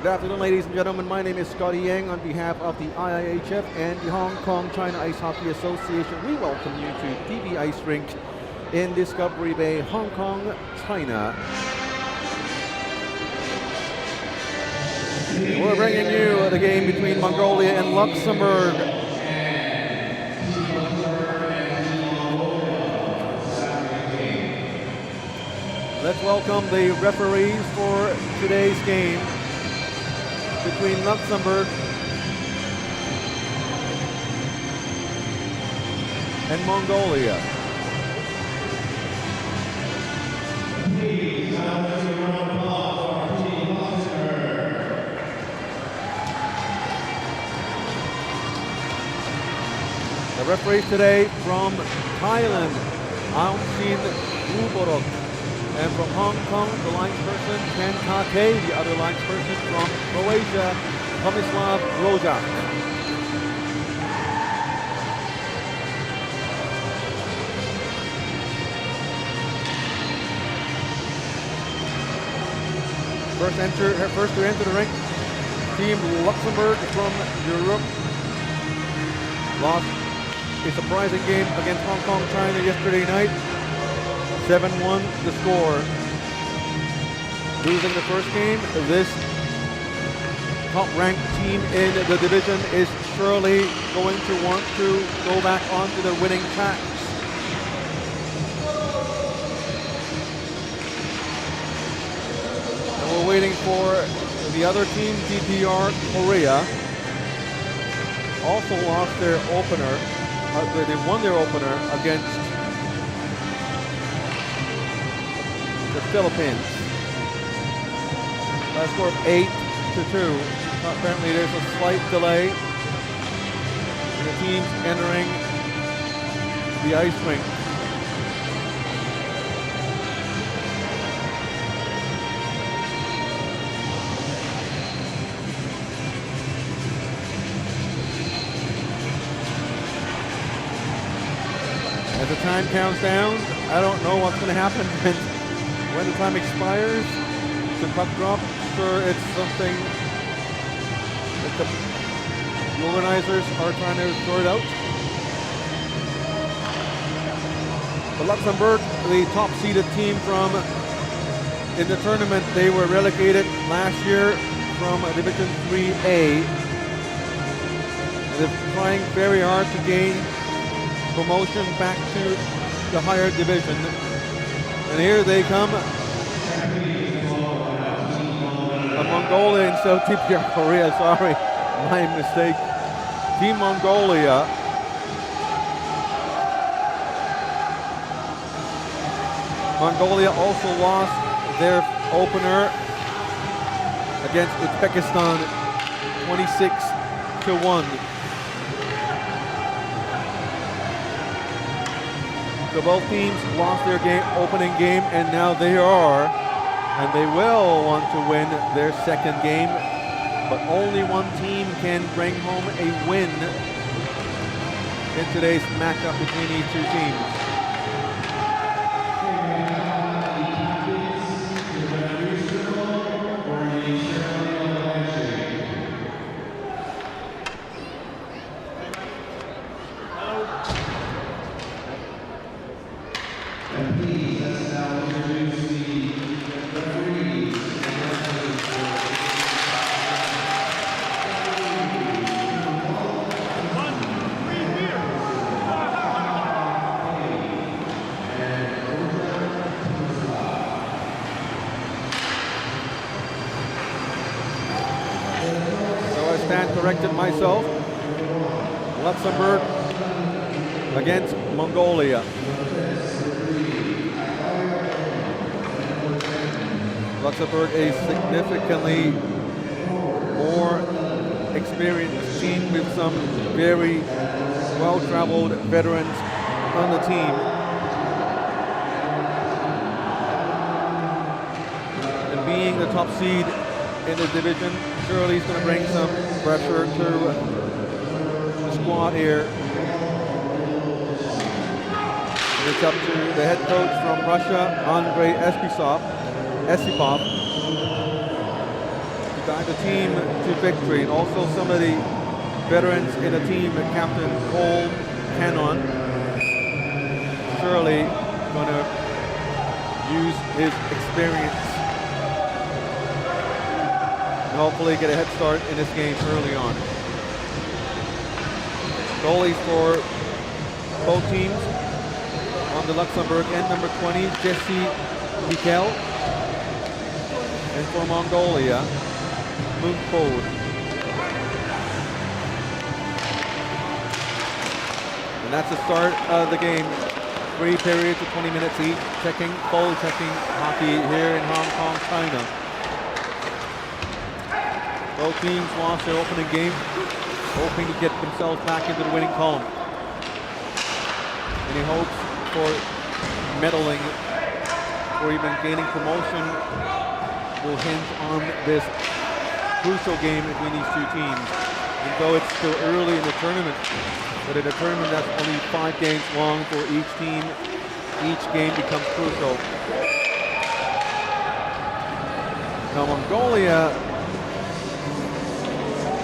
Good afternoon, ladies and gentlemen. My name is Scotty Yang on behalf of the IIHF and the Hong Kong China Ice Hockey Association. We welcome you to PB Ice Rink in Discovery Bay, Hong Kong, China. We're bringing you the game between Mongolia and Luxembourg. Let's welcome the referees for today's game between Luxembourg and Mongolia. The referees today from Thailand, Aung Shin Uborok. And from Hong Kong, the linesperson, Ken Kake, the other linesperson from Croatia, Tomislav Rozak. First to enter the rink, Team Luxembourg from Europe. Lost a surprising game against Hong Kong, China yesterday night. 7-1 the score. Losing the first game, this top-ranked team in the division is surely going to want to go back onto the winning tracks. And we're waiting for the other team, DPR Korea. Also lost their opener. They won their opener against the Philippines. Last score of 8-2. Apparently there's a slight delay in the teams entering the ice rink. As the time counts down, I don't know what's going to happen when the time expires. The puck drop, sure, it's something that the organizers are trying to sort out. But Luxembourg, the top-seeded team in the tournament, they were relegated last year from Division 3A. And they're trying very hard to gain promotion back to the higher division. And here they come. Mongolia instead of DPR Korea, sorry, my mistake. Team Mongolia. Mongolia also lost their opener against Uzbekistan 26-1. So both teams lost their opening game, and now they will want to win their second game, but only one team can bring home a win in today's matchup between these two teams. Corrected myself. Luxembourg against Mongolia. Luxembourg, a significantly more experienced team with some very well-traveled veterans on the team. And being the top seed in the division, surely he's going to bring some pressure to the squad here. It's up to the head coach from Russia, Andrei Esipov, to guide the team to victory, and also some of the veterans in the team, Captain Cole Cannon, surely going to use his experience and hopefully get a head start in this game early on. Goalies for both teams on the Luxembourg end, number 20, Jesse Mikel. And for Mongolia, Moon Code. And that's the start of the game. 3 periods of 20 minutes each. Checking hockey here in Hong Kong, China. Both teams lost their opening game, hoping to get themselves back into the winning column. Any hopes for medaling or even gaining promotion will hinge on this crucial game between these two teams. And though it's still early in the tournament, but in a tournament that's only 5 games long for each team, each game becomes crucial. Now Mongolia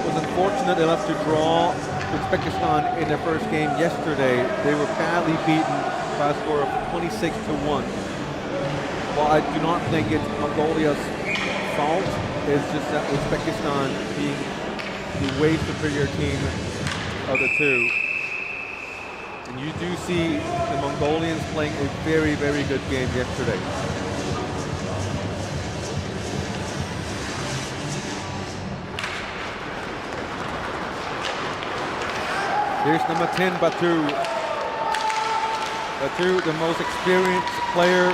was unfortunate enough to draw Uzbekistan in their first game yesterday. They were badly beaten by a score of 26-1. While I do not think it's Mongolia's fault, it's just that Uzbekistan being the way superior team of the two. And you do see the Mongolians playing a very, very good game yesterday. Here's number 10, Batu. Batu, the most experienced player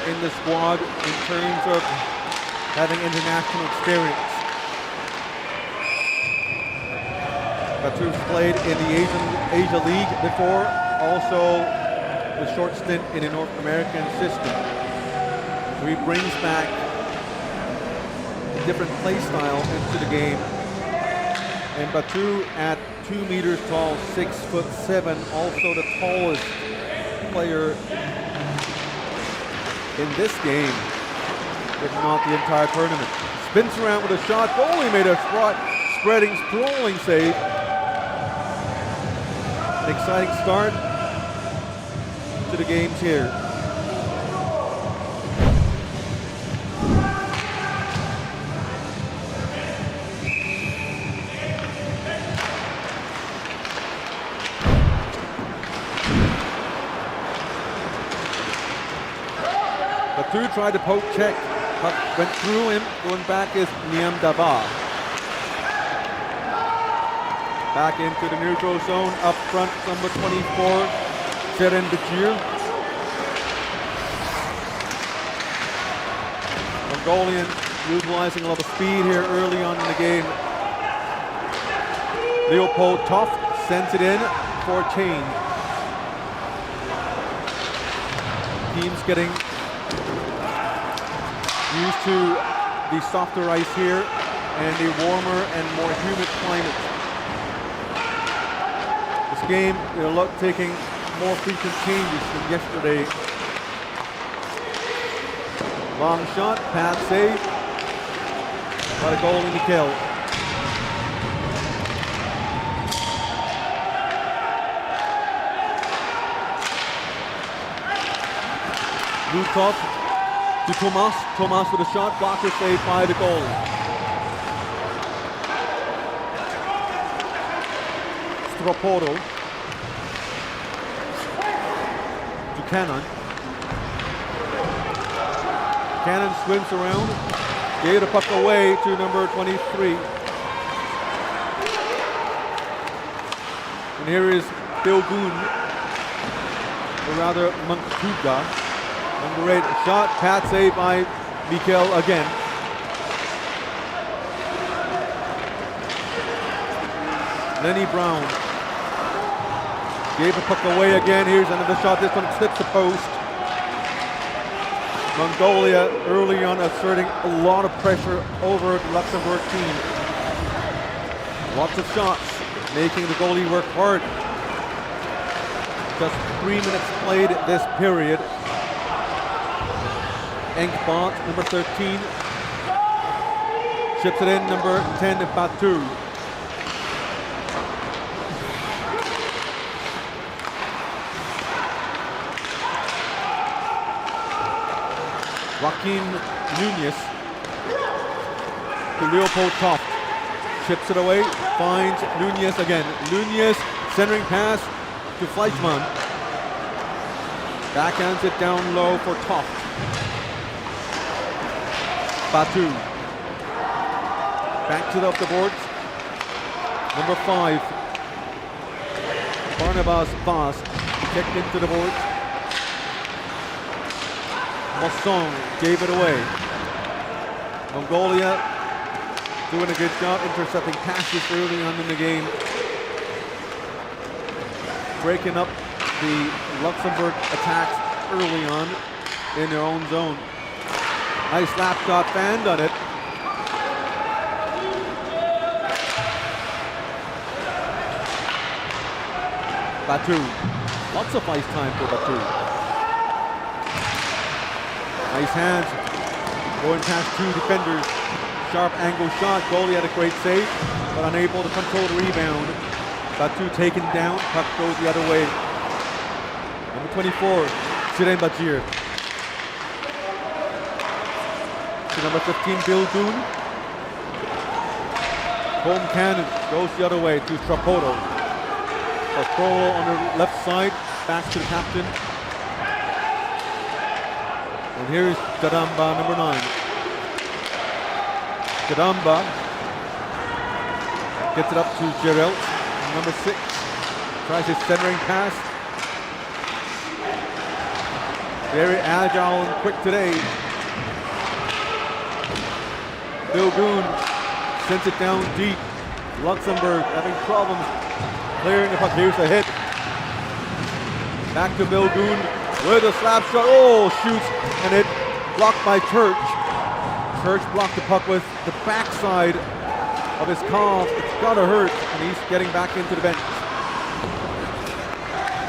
in the squad in terms of having international experience. Batu's played in the Asia League before, also a short stint in a North American system. So he brings back a different play style into the game. And Batu at 2 meters tall, 6'7", also the tallest player in this game, if not the entire tournament. Spins around with a shot, goalie made a spreading, sprawling save. An exciting start to the games here. Batu tried to poke check, but went through him. Going back is Niam Dava. Back into the neutral zone, up front, number 24, Seren Bajir. Mongolian utilizing a lot of speed here early on in the game. Leopold Toft sends it in for a change. Teams getting used to the softer ice here and the warmer and more humid climate. This game, they're taking more frequent changes than yesterday. Long shot, pad save by the goalie Mikkel. Lukov to Tomas. Tomas with a shot, blocker save by the goalie. Stroporo to Cannon. Cannon swims around, gave the puck away to number 23. And here is Bilgun, or rather Montkuga. Number 8, shot, pad save by Mikkel again. Lenny Brown gave the puck away again. Here's another shot. This one slips the post. Mongolia early on asserting a lot of pressure over the Luxembourg team. Lots of shots, making the goalie work hard. Just 3 minutes played this period. Enkbont, number 13, Chips it in, number 10, Batu. Joaquin Nunez to Leopold Toft. Chips it away, finds Nunez again. Nunez, centering pass to Fleischmann. Backhands it down low for Toft. Batu. Back to the boards. Number 5. Barnabas Vaz kicked into the boards. Mosson gave it away. Mongolia doing a good job intercepting passes early on in the game. Breaking up the Luxembourg attacks early on in their own zone. Nice lap shot, fanned on it. Batu. Lots of ice time for Batu. Nice hands. Going past 2 defenders. Sharp angle shot. Goalie had a great save, but unable to control the rebound. Batu taken down. Puck goes the other way. Number 24, Siren Bajir. To number 15, Bill Goon. Home cannon goes the other way to Strapoto. Strapoto on the left side, back to the captain. And here is Kadamba, number 9. Kadamba gets it up to Gerelt, number 6. Tries his centering pass. Very agile and quick today. Bill Goon sends it down deep. Luxembourg having problems clearing the puck. Here's a hit. Back to Bill Goon with a slap shot. Oh, shoots, and it blocked by Church. Church blocked the puck with the backside of his calf. It's gotta hurt, and he's getting back into the bench.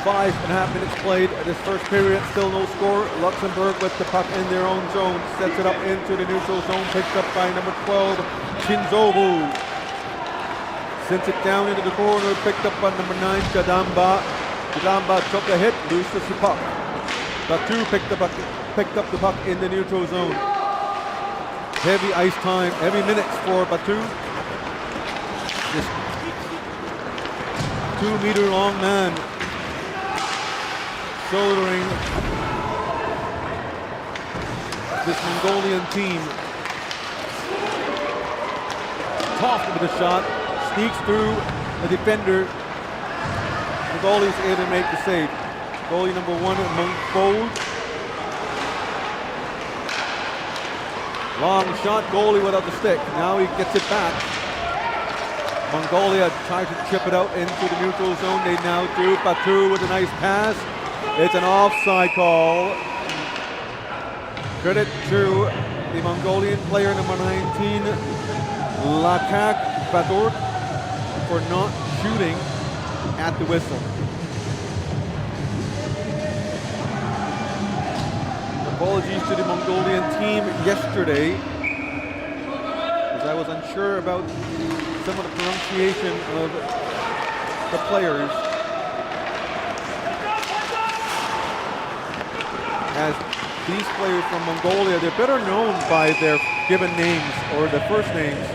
5.5 minutes played this first period, still no score. Luxembourg with the puck in their own zone, sets it up into the neutral zone, picked up by number 12, Chinzobu. Sends it down into the corner, picked up by number 9, Kadamba. Kadamba took a hit, loses the puck. Batu picked up the puck in the neutral zone. Heavy ice time, heavy minutes for Batu. This 2-meter long man shouldering this Mongolian team. Toft with a shot, sneaks through a defender. The goalie is able to make the save. Goalie number 1, Mongolia. Long shot, goalie without the stick. Now he gets it back. Mongolia tries to chip it out into the neutral zone. They now do. Batu with a nice pass. It's an offside call. Credit to the Mongolian player number 19, Lakak Bador, for not shooting at the whistle. Apologies to the Mongolian team yesterday, as I was unsure about some of the pronunciation of the players, as these players from Mongolia, they're better known by their given names or their first names.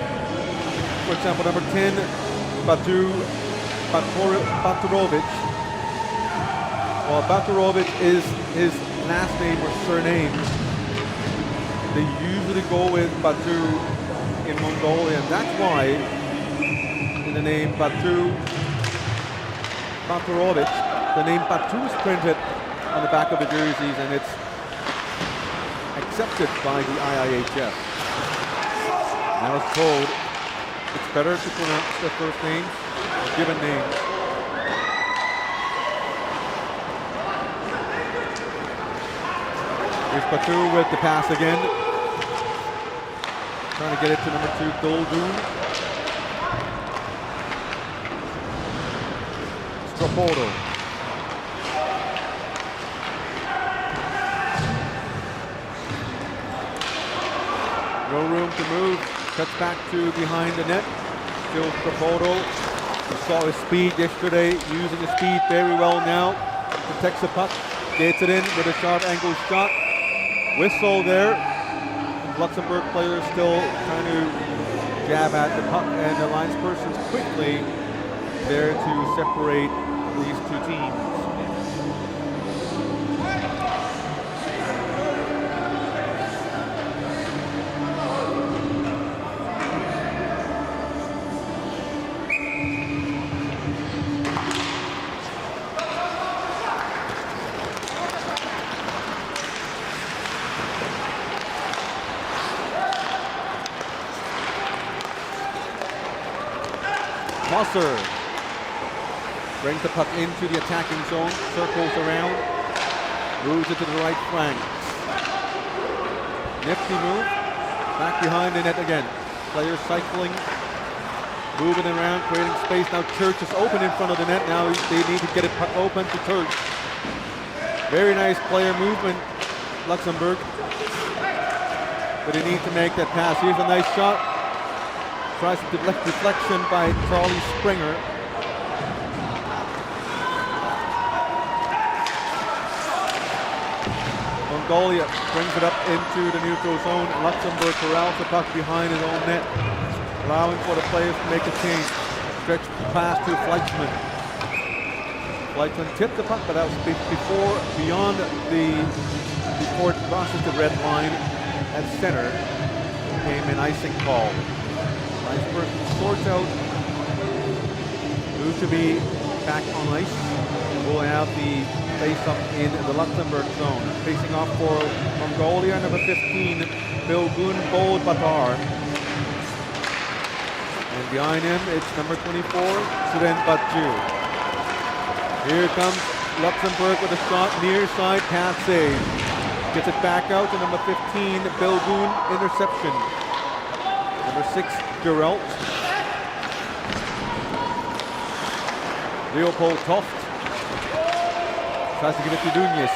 For example, number 10, Baturovic. Well, Baturovic is his last name or surname. They usually go with Batu in Mongolia, and that's why in the name Baturovic, the name Batu is printed on the back of the jerseys, and it's accepted by the IIHF. I was told it's better to pronounce the first names, given names. Here's Batu with the pass again. Trying to get it to number 2, Goldun. Strapoto. No room to move. Cuts back to behind the net. Still Trapolo. You saw his speed yesterday, using his speed very well now. Protects the puck, gets it in with a sharp angle shot. Whistle there. Luxembourg players still trying to jab at the puck, and the linesperson's quickly there to separate these two teams. Mosser brings the puck into the attacking zone, circles around, moves it to the right flank. Nifty move, back behind the net again. Players cycling, moving around, creating space. Now Church is open in front of the net. Now they need to get it puck open to Church. Very nice player movement, Luxembourg. But they need to make that pass. Here's a nice shot. Tries to deflection by Charlie Springer. Mongolia brings it up into the neutral zone. Luxembourg corrals the puck behind his own net, allowing for the players to make a change. Stretch pass to Fleischmann. Fleischmann tipped the puck, but that was before it crosses the red line at center. Came an icing call. Nice person sorts out. Who to be back on ice. We'll have the face-up in the Luxembourg zone. Facing off for Mongolia, number 15, Bilgun Batar. And behind him, it's number 24, Suren Batju. Here comes Luxembourg with a shot, near side, pass save. Gets it back out to number 15, Bilgun, interception. Number 6, Geralt. Leopold Toft tries to give it to Nunez.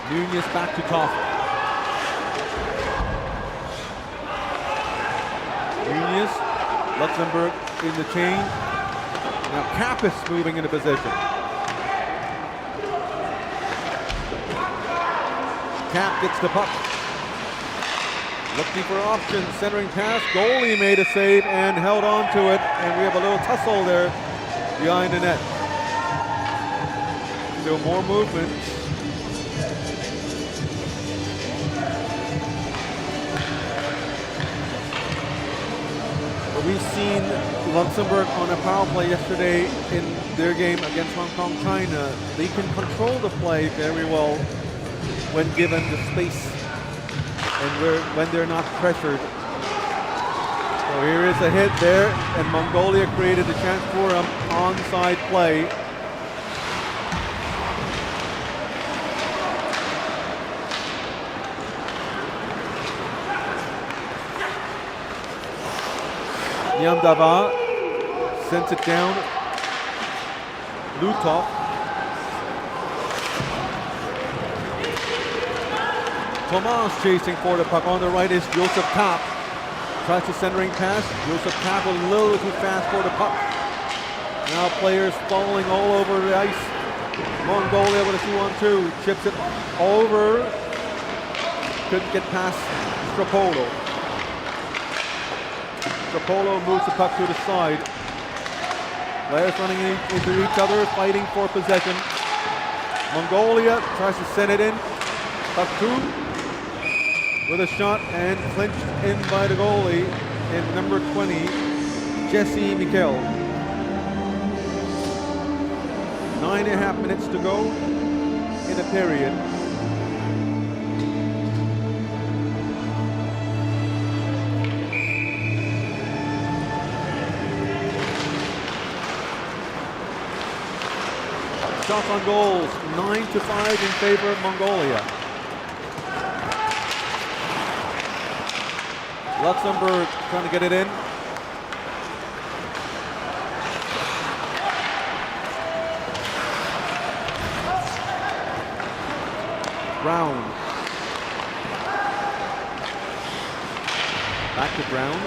Nunez back to Toft. Nunez, Luxembourg in the chain. Now Kappas moving into position. Cap gets the puck. Looking for options, centering pass. Goalie made a save and held on to it. And we have a little tussle there behind the net. Still more movement. But we've seen Luxembourg on a power play yesterday in their game against Hong Kong, China. They can control the play very well when given the space. And when they're not pressured. So here is a hit there, and Mongolia created a chance for an onside play. Nyamdava sends it down. Lutov. Tomas chasing for the puck. On the right is Joseph Kapp. Tries to centering pass. Joseph Kapp a little too fast for the puck. Now players falling all over the ice. Mongolia with a 2-on-2. Chips it over. Couldn't get past Strapolo. Strapolo moves the puck to the side. Players running into each other, fighting for possession. Mongolia tries to send it in. Puck 2. With a shot and clinched in by the goalie in number 20, Jesse Mikkel. 9.5 minutes to go in the period. Shots on goals, 9-5 in favor of Mongolia. Luxembourg trying to get it in. Brown. Back to Brown.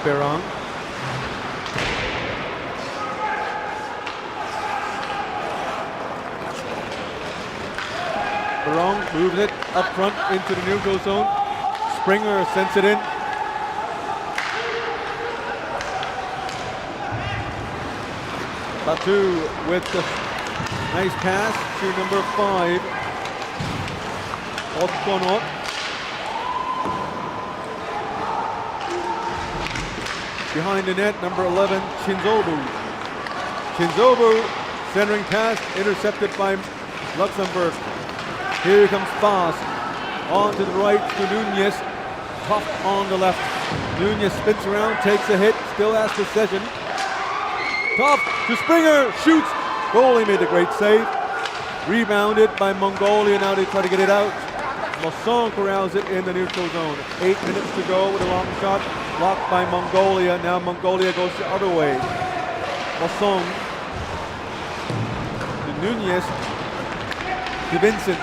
Perron. Perron moves it up front into the neutral zone. Springer sends it in. Batu with the nice pass to number 5. Otkonot. Behind the net, number 11, Chinzobu. Chinzobu, centering pass, intercepted by Luxembourg. Here comes Fast. On to the right to Nunez. Tough on the left. Nunez spins around, takes a hit, still has possession. Tough to Springer, shoots. Goalie made a great save. Rebounded by Mongolia, now they try to get it out. Masson corrals it in the neutral zone. 8 minutes to go with a long shot. Blocked by Mongolia. Now Mongolia goes the other way. Masson to Nunez to Vincent.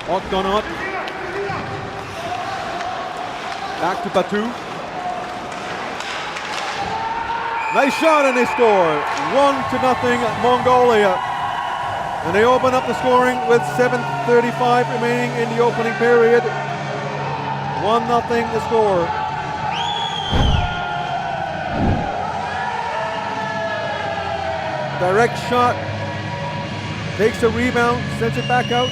Otkonot. Back to Batu. Nice shot and they score. 1-0 Mongolia. And they open up the scoring with 7:35 remaining in the opening period. 1-0 the score. Direct shot. Takes the rebound, sends it back out.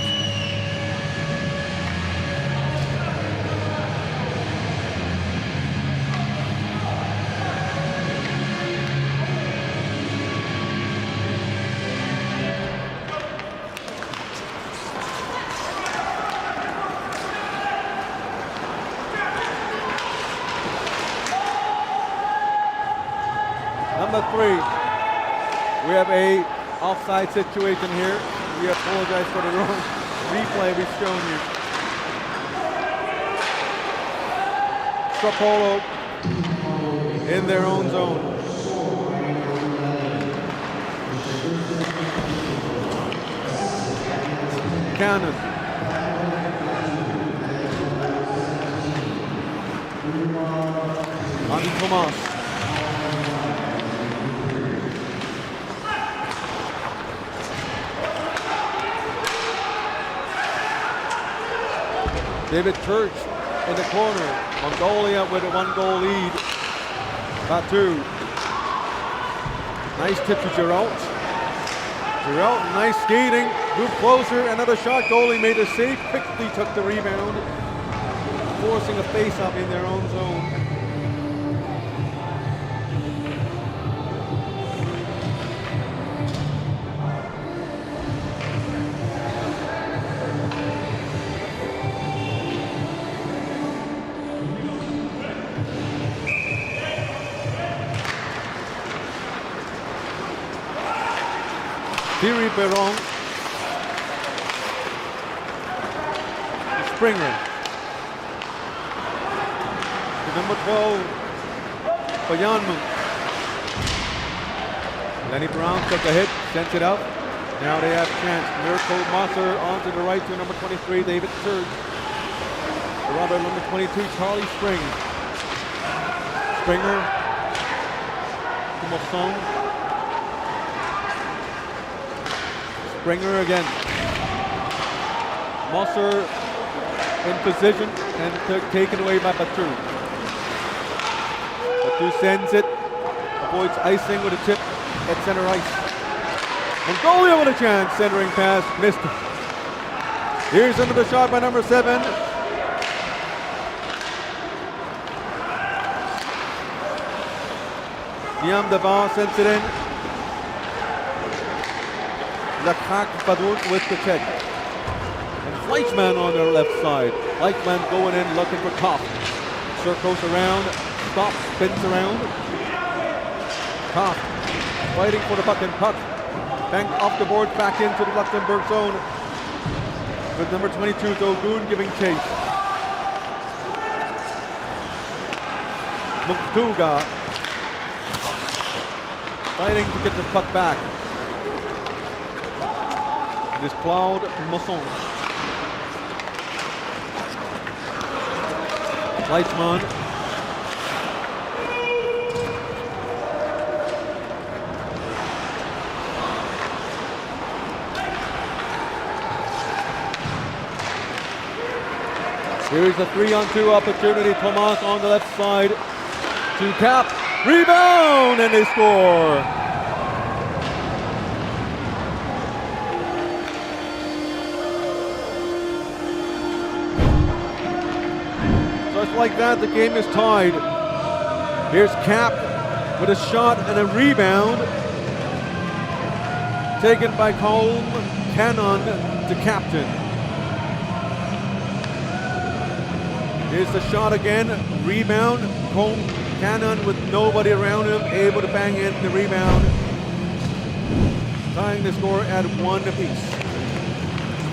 Number 3, we have a offside situation here. We apologize for the wrong replay we've shown you. Stropolo in their own zone. Cannon. Andy Thomas. David Church in the corner. Mongolia with a 1-goal lead. Batu. Nice tip to Geralt. Geralt, nice skating. Move closer. Another shot. Goalie made a save. Quickly took the rebound. Forcing a face-up in their own zone. Thierry Perron. Springer. To number 12, Bayanmu. Lenny Brown took a hit, sent it out. Now they have a chance. Mirko Masser on to the right to number 23, David Church. Rather, number 22, Charlie Spring. Springer to Masson. Springer again. Mosser in position and taken away by Batu. Batu sends it, avoids icing with a tip at center ice. Mongolia with a chance, centering pass, missed it. Here's another shot by number 7. Niam Davar sends it in. Lakak Badut with the check. And Fleischmann on their left side. Fleischmann going in looking for Kopp. Circles around, stops, spins around. Kopp fighting for the puck and puck. Banked off the board back into the Luxembourg zone. With number 22, Dogun giving chase. Muktuga fighting to get the puck back. It is Claude Mosson. Leichmann. Here's a 3-on-2 opportunity. Tomas on the left side to Cap. Rebound, and they score. Just like that, the game is tied. Here's Cap with a shot and a rebound. Taken by Colm Cannon to captain. Here's the shot again, rebound. Colm Cannon with nobody around him, able to bang in the rebound. Tying the score at 1 apiece.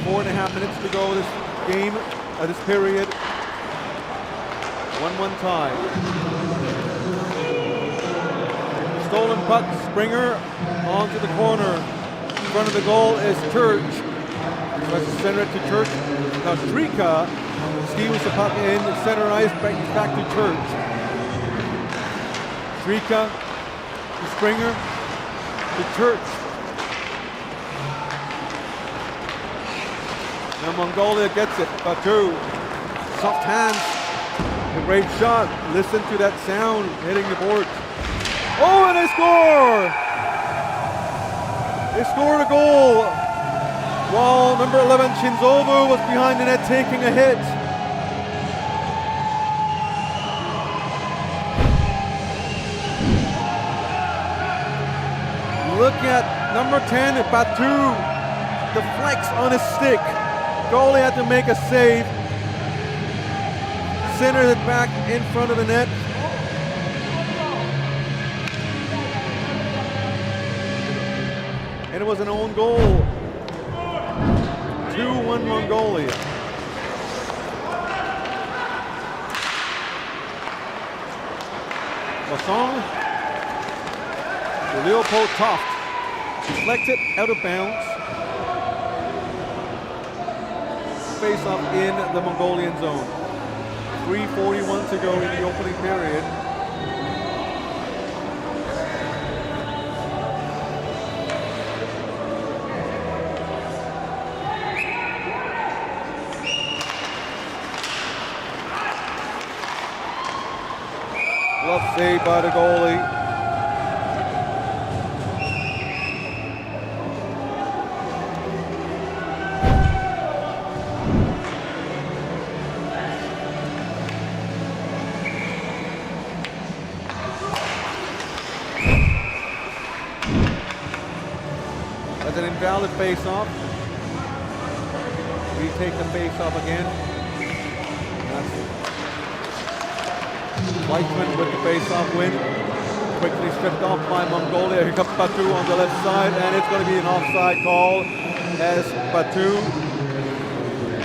4.5 minutes to go this game, this period. 1-1 tie. Stolen puck, Springer onto the corner. In front of the goal is Church. Tries to center it to Church. Now Strika steals the puck in, center ice, brings back to Church. Strika to Springer to Church. Now Mongolia gets it, Batu. Soft hands. A great shot. Listen to that sound hitting the board. Oh, and they score! They scored a goal while number 11 Shinzobu was behind the net taking a hit. Look at number 10, Batu, the flex on his stick. Goalie had to make a save. Centered it back in front of the net. And it was an own goal. 2-1 Mongolia. Masson. Leopold Toft deflected out of bounds. Face off in the Mongolian zone. 3:41 to go in the opening period. Glove saved by the goalie. That's an invalid face-off. We take the face-off again. Weichman with the face-off win. Quickly stripped off by Mongolia. Here comes Batu on the left side, and it's going to be an offside call as Batu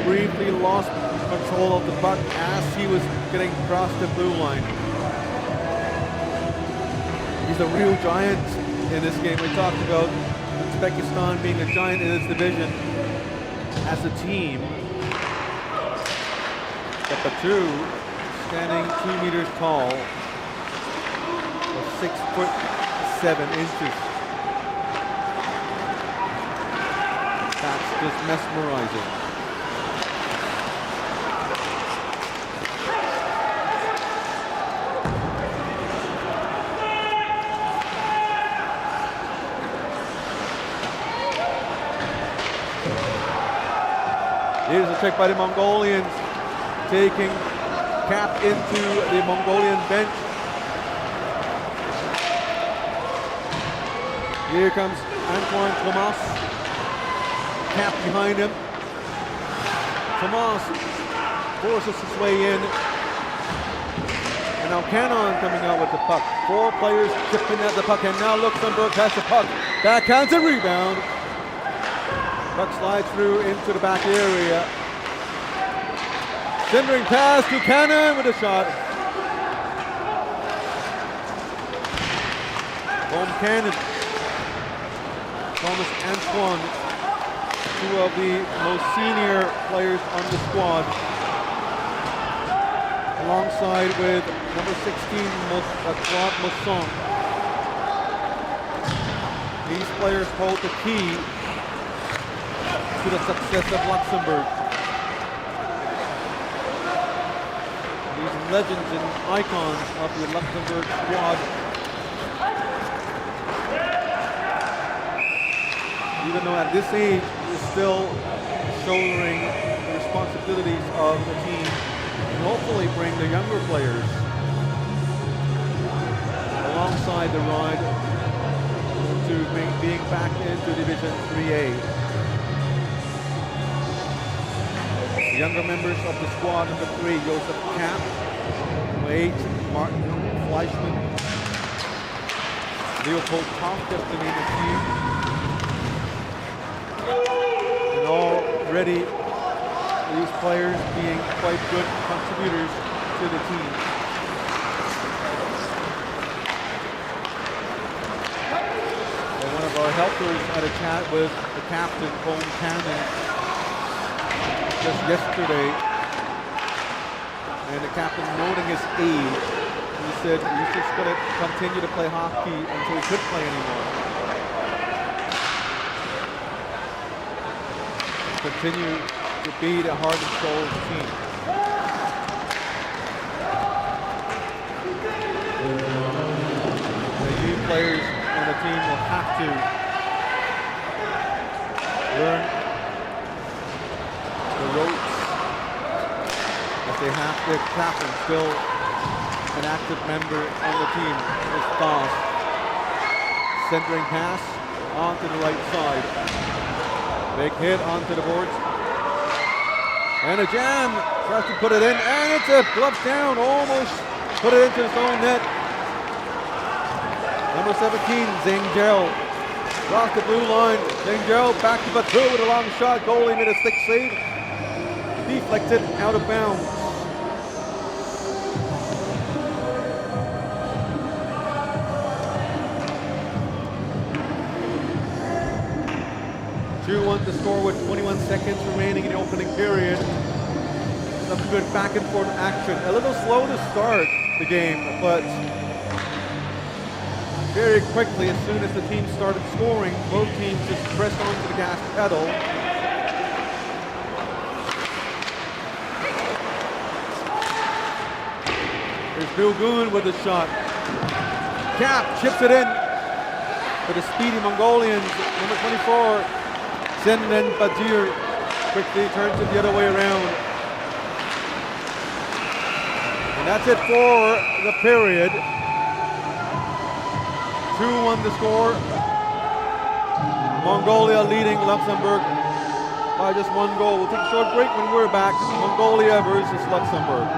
briefly lost control of the puck as he was getting across the blue line. He's a real giant in this game. We talked about Uzbekistan being a giant in this division as a team. But Batu, standing 2 meters tall, or 6'7". That's just mesmerizing. Here's a check by the Mongolians, taking Cap into the Mongolian bench. Here comes Antoine Thomas. Cap behind him. Thomas forces his way in. And now Cannon coming out with the puck. 4 players chipping at the puck, and now Luxembourg has the puck. Backhands a rebound. Puck slides through into the back area. Centering pass to Cannon with a shot. home cannon. Thomas Antoine, two of the most senior players on the squad, alongside with number 16, Claude Masson. These players hold the key to the success of Luxembourg. These legends and icons of the Luxembourg squad, even though at this age is still shouldering the responsibilities of the team, and hopefully bring the younger players alongside the ride to being back into Division 3A. The younger members of the squad, number 3, Joseph Kapp, number 8, Martin Fleischmann, Leopold Toff, just to name a few. And already these players being quite good contributors to the team. And one of our helpers had a chat with the captain, Home Cannon, just yesterday, and the captain noting his age, he said he's just going to continue to play hockey until he couldn't play anymore. Continue to be the heart and soul of the team. The new players on the team will have to learn the ropes, as they have their captain, still an active member on the team, is Goss. Centering pass onto the right side. Big hit onto the boards. And a jam. Tries to put it in, and it's a glove down. Almost put it into his own net. Number 17, Zengel. Across the blue line. Zengel back to Batu with a long shot. Goalie made a stick save. Deflected out of bounds. To score with 21 seconds remaining in the opening period. Some good back and forth action. A little slow to start the game, but very quickly, as soon as the team started scoring, both teams just pressed onto the gas pedal. There's Bilgun with a shot. Cap chips it in for the speedy Mongolians. Number 24. Senden Badir quickly turns it the other way around. And that's it for the period. 2-1 to score. Mongolia leading Luxembourg by just one goal. We'll take a short break when we're back. Mongolia versus Luxembourg.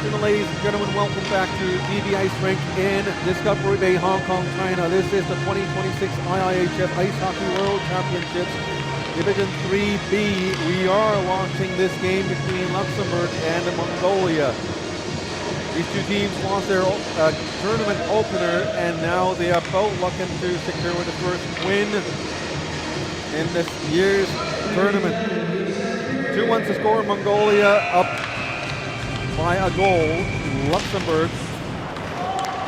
afternoon, ladies and gentlemen. Welcome back to DB Ice Rink in Discovery Bay, Hong Kong, China. This is the 2026 IIHF Ice Hockey World Championships, Division 3B. We are launching this game between Luxembourg and Mongolia. These two teams lost their tournament opener, and now they are both looking to secure the first win in this year's tournament. 2-1 to score. Mongolia up by a goal. Luxembourg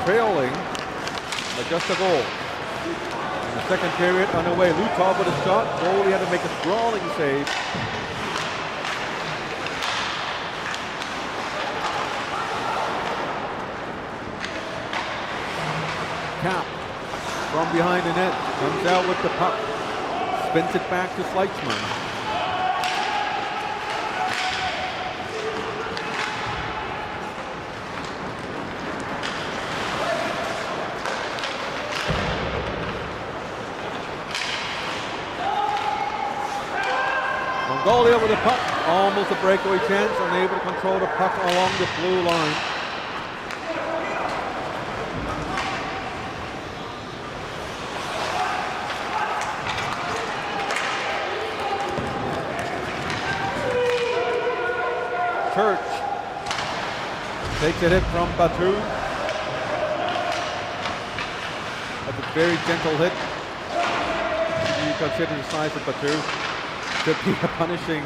trailing by just a goal. In the second period underway. Lutov with a shot. Goalie had to make a sprawling save. Cap from behind the net comes out with the puck. Spins it back to Fleischmann. Mongolia with a puck, almost a breakaway chance, unable to control the puck along the blue line. Church takes a hit from Batu. That's a very gentle hit. You consider the size of Batu. Could be a punishing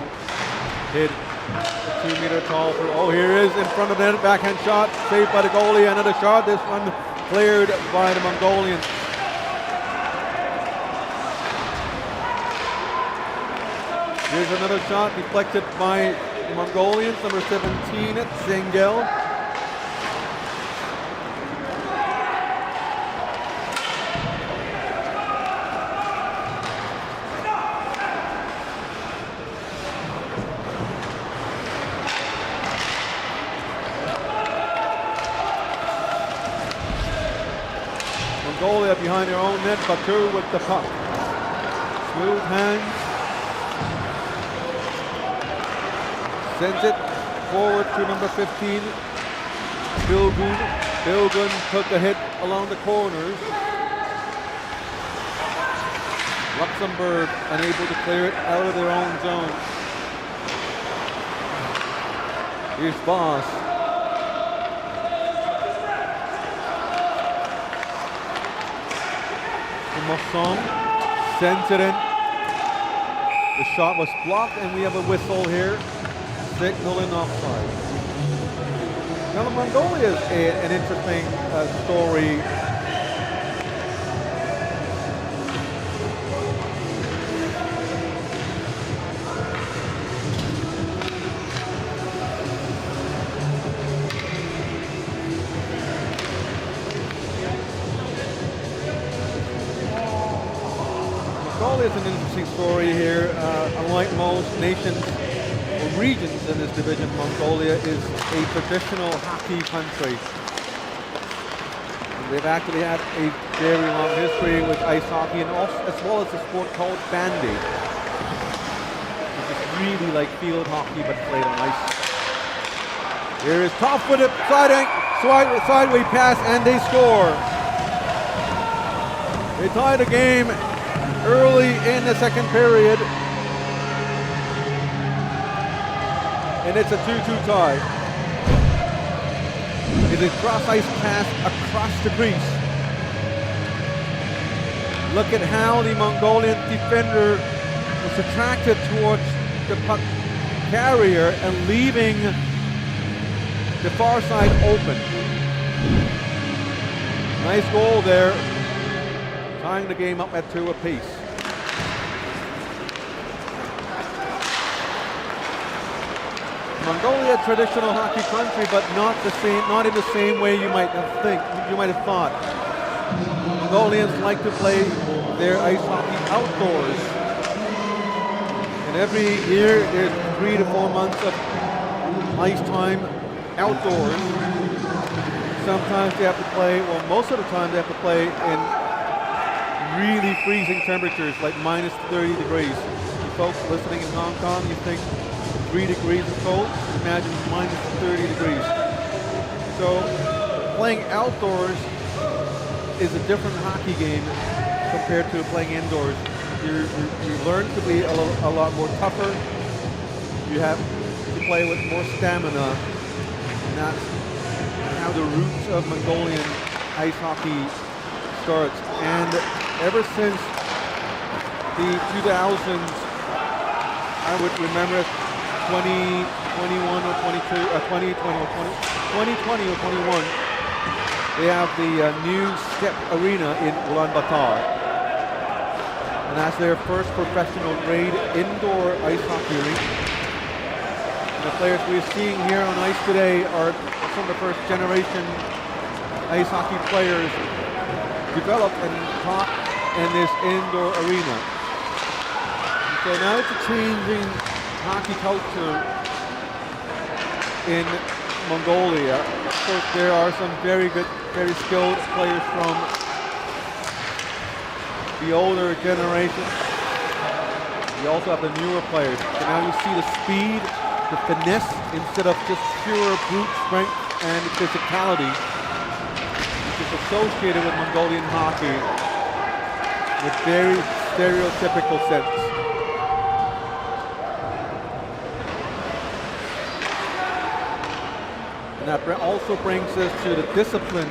hit. 2 meter tall. Oh, here is in front of the net. Backhand shot. Saved by the goalie. Another shot. This one cleared by the Mongolians. Here's another shot deflected by the Mongolians. Number 17, Zengel. Mongolia behind their own net. Batu with the puck. Smooth hands. Sends it forward to number 15, Bilgun. Bilgun took a hit along the corners. Luxembourg unable to clear it out of their own zone. Here's Voss. Mosson sends it in. The shot was blocked, and we have a whistle here, signaling offside. Now, Mongolia is an interesting story. Mongolia is an interesting story here. Unlike most nations or regions in this division, Mongolia is a traditional hockey country. And they've actually had a very long history with ice hockey, and also, as well as a sport called bandy, which is really like field hockey but played on ice. Here is Toff with a sideway pass, and they score. They tie the game early in the second period, and it's a 2-2 tie. It is cross-ice pass across the crease. Look at how the Mongolian defender was attracted towards the puck carrier and leaving the far side open. Nice goal there, tying the game up at 2 apiece. Mongolia, traditional hockey country, but not in the same way you might have thought. Mongolians like to play their ice hockey outdoors, and every year there's 3 to 4 months of ice time outdoors. Sometimes they have to play, well, most of the time they have to play in really freezing temperatures, like minus 30 degrees. You folks listening in Hong Kong, you think 3 degrees is cold? Imagine minus 30 degrees. So playing outdoors is a different hockey game compared to playing indoors. You learn to be a lot more tougher. You have to play with more stamina. And that's how the roots of Mongolian ice hockey starts. And ever since the 2000s, I would remember 2021 or 22, 2020 or 21, they have the new Step Arena in Ulaanbaatar. And that's their first professional grade indoor ice hockey rink. And the players we're seeing here on ice today are some of the first generation ice hockey players developed and taught in this indoor arena. And so now it's a changing hockey culture in Mongolia. Of course, there are some very good, very skilled players from the older generation. You also have the newer players. So now you see the speed, the finesse, instead of just pure brute strength and physicality, which is associated with Mongolian hockey with very stereotypical sense. And that also brings us to the discipline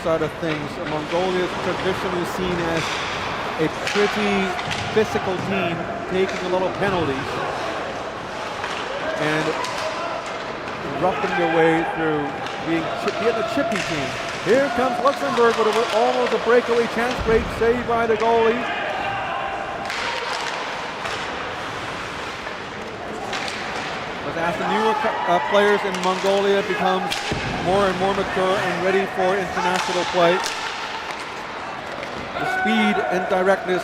side of things. Mongolia is traditionally seen as a pretty physical team, taking a lot of penalties and roughing their way through being a chippy team. Here comes Luxembourg with almost a breakaway chance. Great save by the goalie. But as the newer players in Mongolia becomes more and more mature and ready for international play, the speed and directness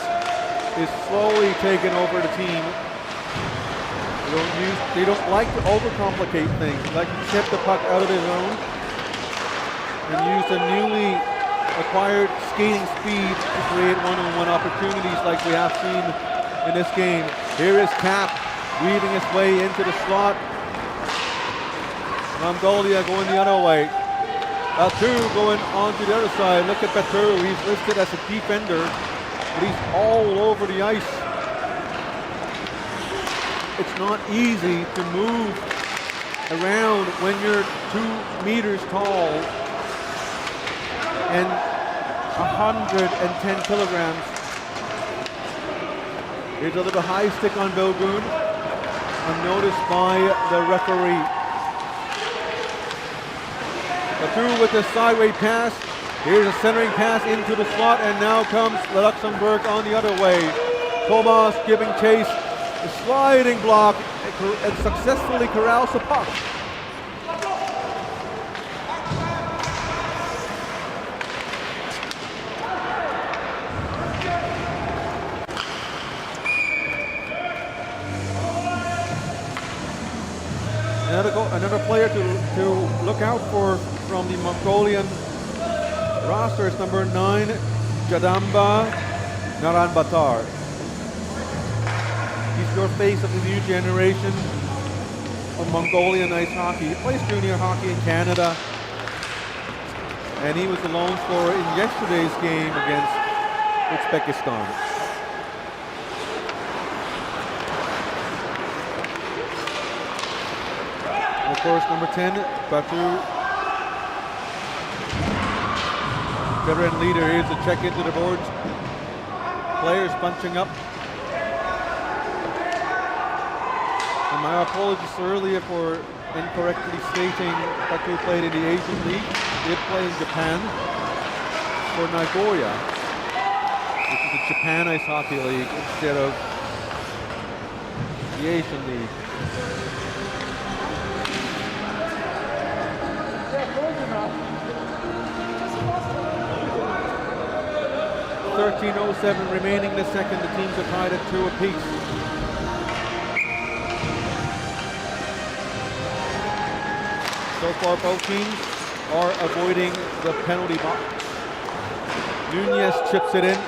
is slowly taking over the team. They don't like to overcomplicate things. They like to chip the puck out of their zone and use the newly acquired skating speed to create one-on-one opportunities like we have seen in this game. Here is Cap weaving his way into the slot. Mongolia going the other way. Batu going on to the other side. Look at Batu. He's listed as a defender, but he's all over the ice. It's not easy to move around when you're 2 meters tall and 110 kilograms. Here's a little high stick on Belgun, unnoticed by the referee. Through with the sideway pass. Here's a centering pass into the slot, and now comes Luxembourg on the other way. Thomas giving chase, a sliding block, and successfully corrals the puck. Another player to look out for from the Mongolian roster is number 9, Jadamba Naranbatar. He's your face of the new generation of Mongolian ice hockey. He plays junior hockey in Canada, and he was the lone scorer in yesterday's game against Uzbekistan. Of course, number 10, Batu. Veteran leader. Here's a check into the boards. Players bunching up. And my apologies earlier for incorrectly stating Batu played in the Asian League. He did play in Japan for Nagoya, which is the Japan Ice Hockey League instead of the Asian League. 13:07 remaining in the second. The teams are tied at 2 apiece. So far, both teams are avoiding the penalty box. Nunez chips it in.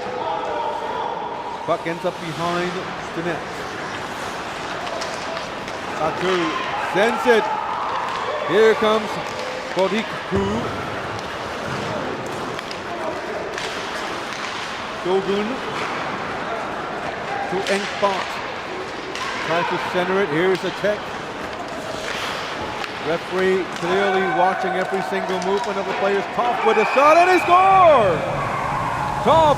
Puck ends up behind the net. Batu sends it. Here comes Bodiku. Dogun to Engpot. Tries to center it. Here's a check. Referee clearly watching every single movement of the players. Toff with a shot and he scores! Toff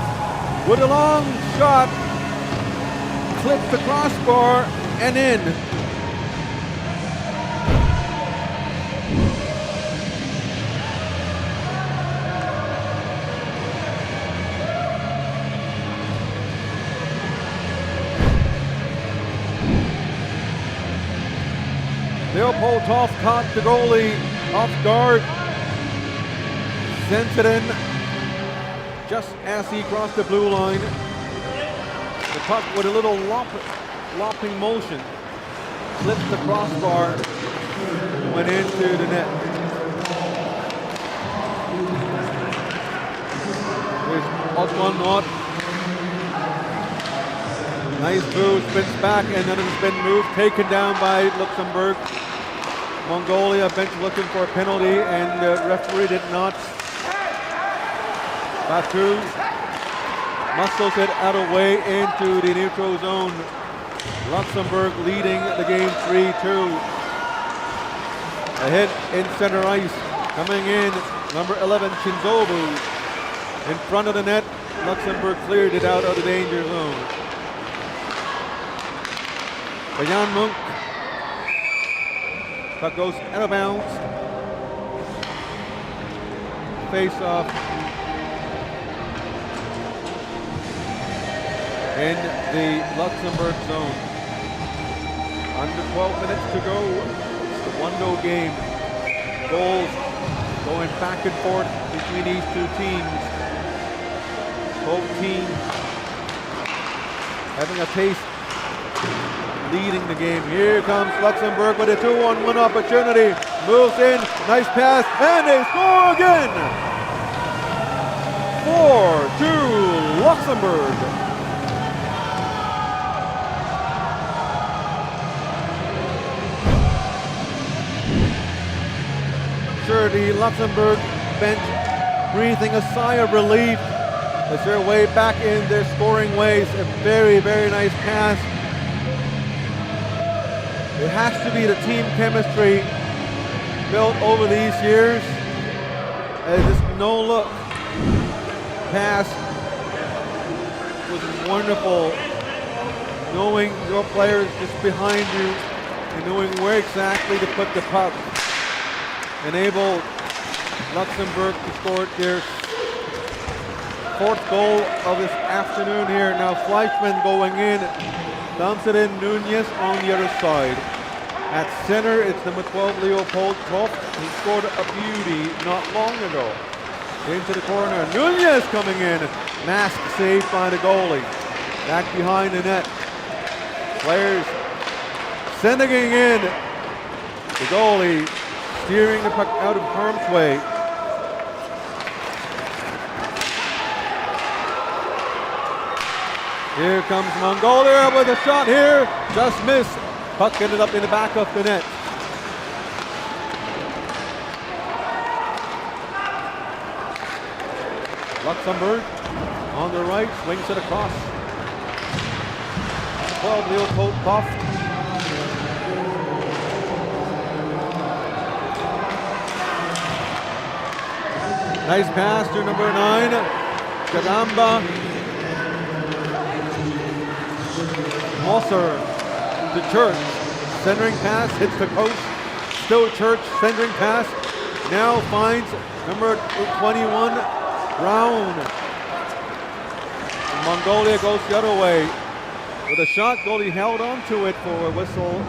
with a long shot. Clips the crossbar and in. Leopold Toff caught the goalie off guard. Sends it in just as he crossed the blue line. The puck with a little lopping motion. Slipped the crossbar, went into the net. There's Otwan Not. Nice move, spins back, and then it's been moved, taken down by Luxembourg. Mongolia bench looking for a penalty, and the referee did not. Batu muscles it out of way into the neutral zone. Luxembourg leading the game 3-2. A hit in center ice, coming in, number 11, Shinzobu. In front of the net, Luxembourg cleared it out of the danger zone. Jan Munk. Puck goes out of bounds. Face off. In the Luxembourg zone. Under 12 minutes to go. It's a 1-0 game. Goals going back and forth between these two teams. Both teams having a taste, leading the game. Here comes Luxembourg with a 2-on-1 opportunity. Moves in, nice pass, and they score again! 4-2 Luxembourg. Sure, the Luxembourg bench breathing a sigh of relief as they're way back in their scoring ways. A very, very nice pass. It has to be the team chemistry built over these years. This no-look pass was wonderful. Knowing your players just behind you and knowing where exactly to put the puck enabled Luxembourg to score their fourth goal of this afternoon here. Now Fleischmann going in, dumps it in, Nunez on the other side. At center, it's number 12, Leopold Toff. He scored a beauty not long ago. Into the corner, Nunez coming in. Mask saved by the goalie. Back behind the net. Players sending in. The goalie steering the puck out of harm's way. Here comes Mongolia with a shot here. Just missed. Puck ended up in the back of the net. Luxembourg on the right, swings it across. 12, Leopold Toff. Nice pass to number 9, Kadamba. Mosser to Church. Centering pass, hits the post. Still Church, centering pass. Now finds number 21, Brown. And Mongolia goes the other way. With a shot, goalie held on to it for a whistle.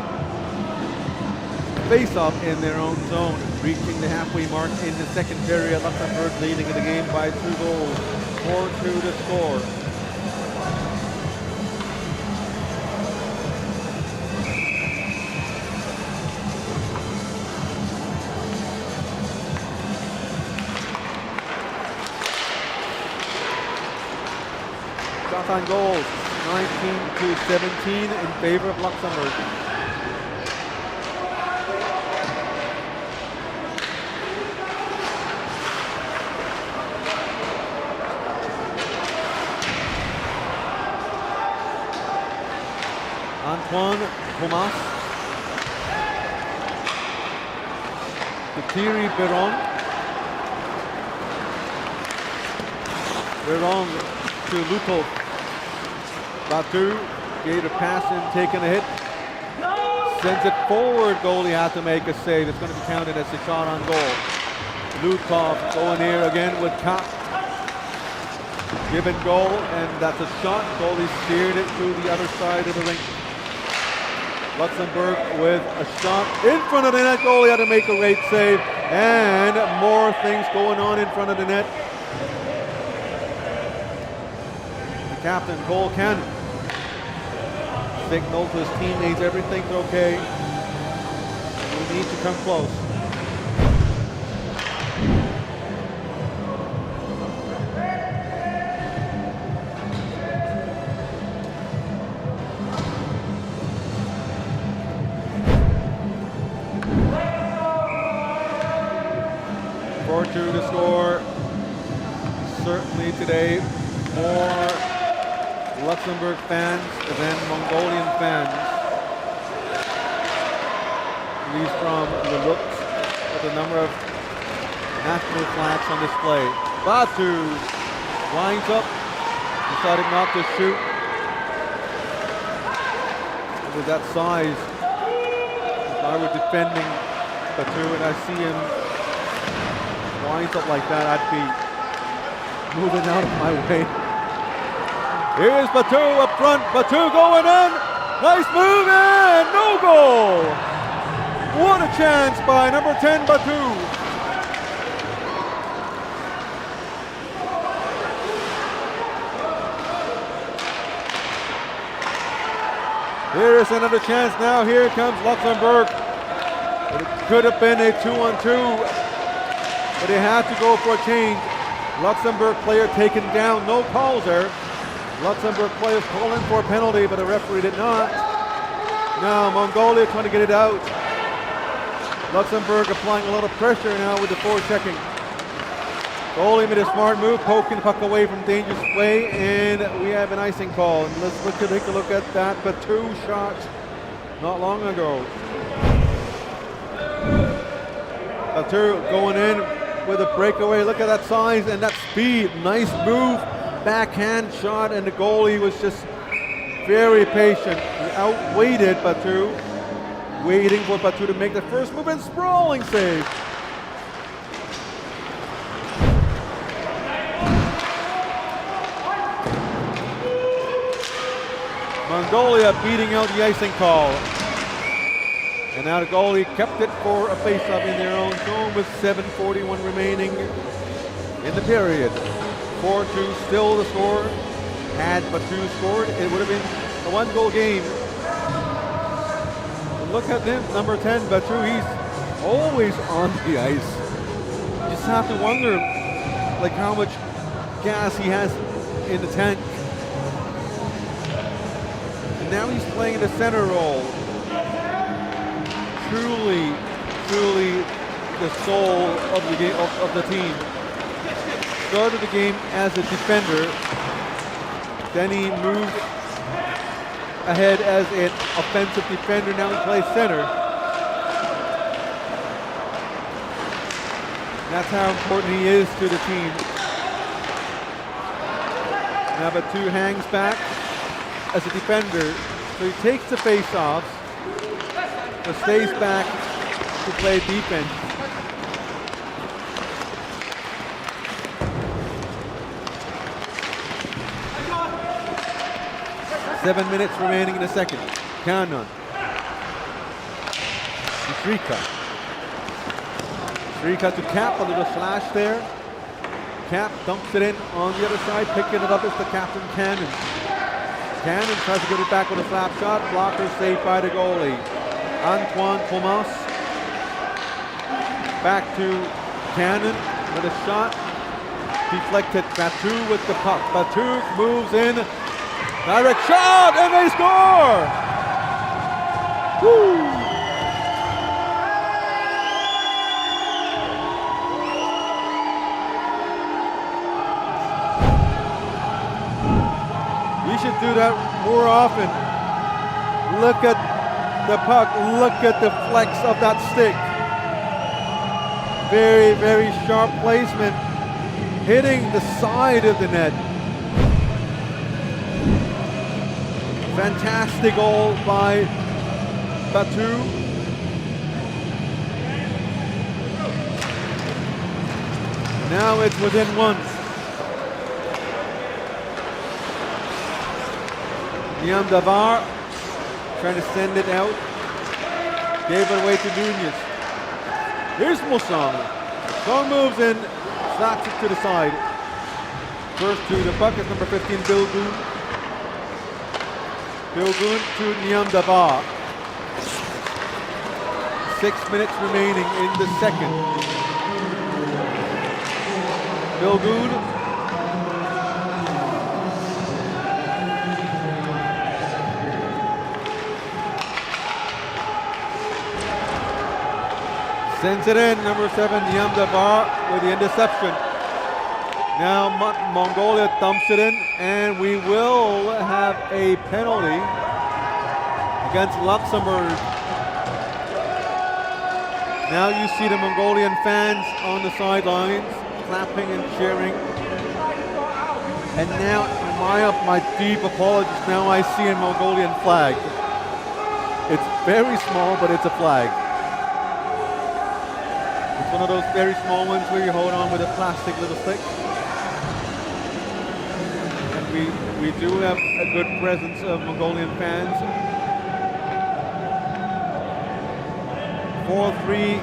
Face-off in their own zone. Reaching the halfway mark in the second period. Luxembourg leading in the game by 2 goals. 4-2 to score. Shots on goals, 19-17 in favor of Luxembourg. Antoine Thomas. To Thierry Beron. Beron to Luto. Batu gave a pass in, taking a hit. Sends it forward. Goalie had to make a save. It's going to be counted as a shot on goal. Lutov going here again with Cap. Given goal, and that's a shot. Goalie steered it to the other side of the rink. Luxembourg with a shot in front of the net. Goalie had to make a great save, and more things going on in front of the net. The captain, Cole Cannon, signaled to his teammates everything's okay. We need to come close. To score. Certainly today more Luxembourg fans than Mongolian fans. At least from the looks of the number of national flags on display. Batu winds up, decided not to shoot. With that size, if I were defending Batu and I see him winds up like that, I'd be moving out of my way. Here's Batu up front. Batu going in. Nice move and no goal. What a chance by number 10 Batu. Here is another chance now. Here comes Luxembourg. It could have been a 2-on-2. But they had to go for a change. Luxembourg player taken down, no calls there. Luxembourg players calling for a penalty, but the referee did not. Now Mongolia trying to get it out. Luxembourg applying a lot of pressure now with the forechecking. Goalie made a smart move, poking the puck away from dangerous way, and we have an icing call. And let's take a look at that, but 2 shots not long ago. Batu going in with a breakaway. Look at that size and that speed. Nice move, backhand shot, and the goalie was just very patient. He outweighted Batu, waiting for Batu to make the first move and sprawling save. Mongolia beating out the icing call. And now the goalie kept it for a face-off in their own zone with 7:41 remaining in the period. 4-2 still the score. Had Batu scored, it would have been a 1-goal game. But look at him, number 10, Batu. He's always on the ice. You just have to wonder, like, how much gas he has in the tank. And now he's playing in the center role. Truly the soul of the game, of the team. Started the game as a defender, then he moved ahead as an offensive defender. Now he plays center. That's how important he is to the team. Now Batu hangs back as a defender, so he takes the face-offs, but stays back to play defense. Seven minutes remaining in the second. Cannon. Shrika. Shrika to Cap, a little slash there. Cap dumps it in on the other side, picking it up is the captain, Cannon. Cannon tries to get it back with a slap shot. Blocker saved by the goalie. Antoine Thomas. Back to Cannon with a shot. Deflected. Batu with the puck. Batu moves in. Direct shot, and they score! Woo! You should do that more often. Look at the puck. Look at the flex of that stick. Very, very sharp placement. Hitting the side of the net. Fantastic goal by Batu. Now it's within one. Niam Davar trying to send it out. Gave it away to Nunez. Here's Mosong. Song moves in, slaps it to the side. First to the puck is number 15, Bilgun. Bilgun to Niam Davar. 6 minutes remaining in the second. Bilgun. Sends it in, number 7, Niam Davar with the interception. Now Mongolia dumps it in, and we will have a penalty against Luxembourg. Now you see the Mongolian fans on the sidelines, clapping and cheering. And now, my deep apologies, now I see a Mongolian flag. It's very small, but it's a flag. It's one of those very small ones where you hold on with a plastic little stick. And we do have a good presence of Mongolian fans. 4-3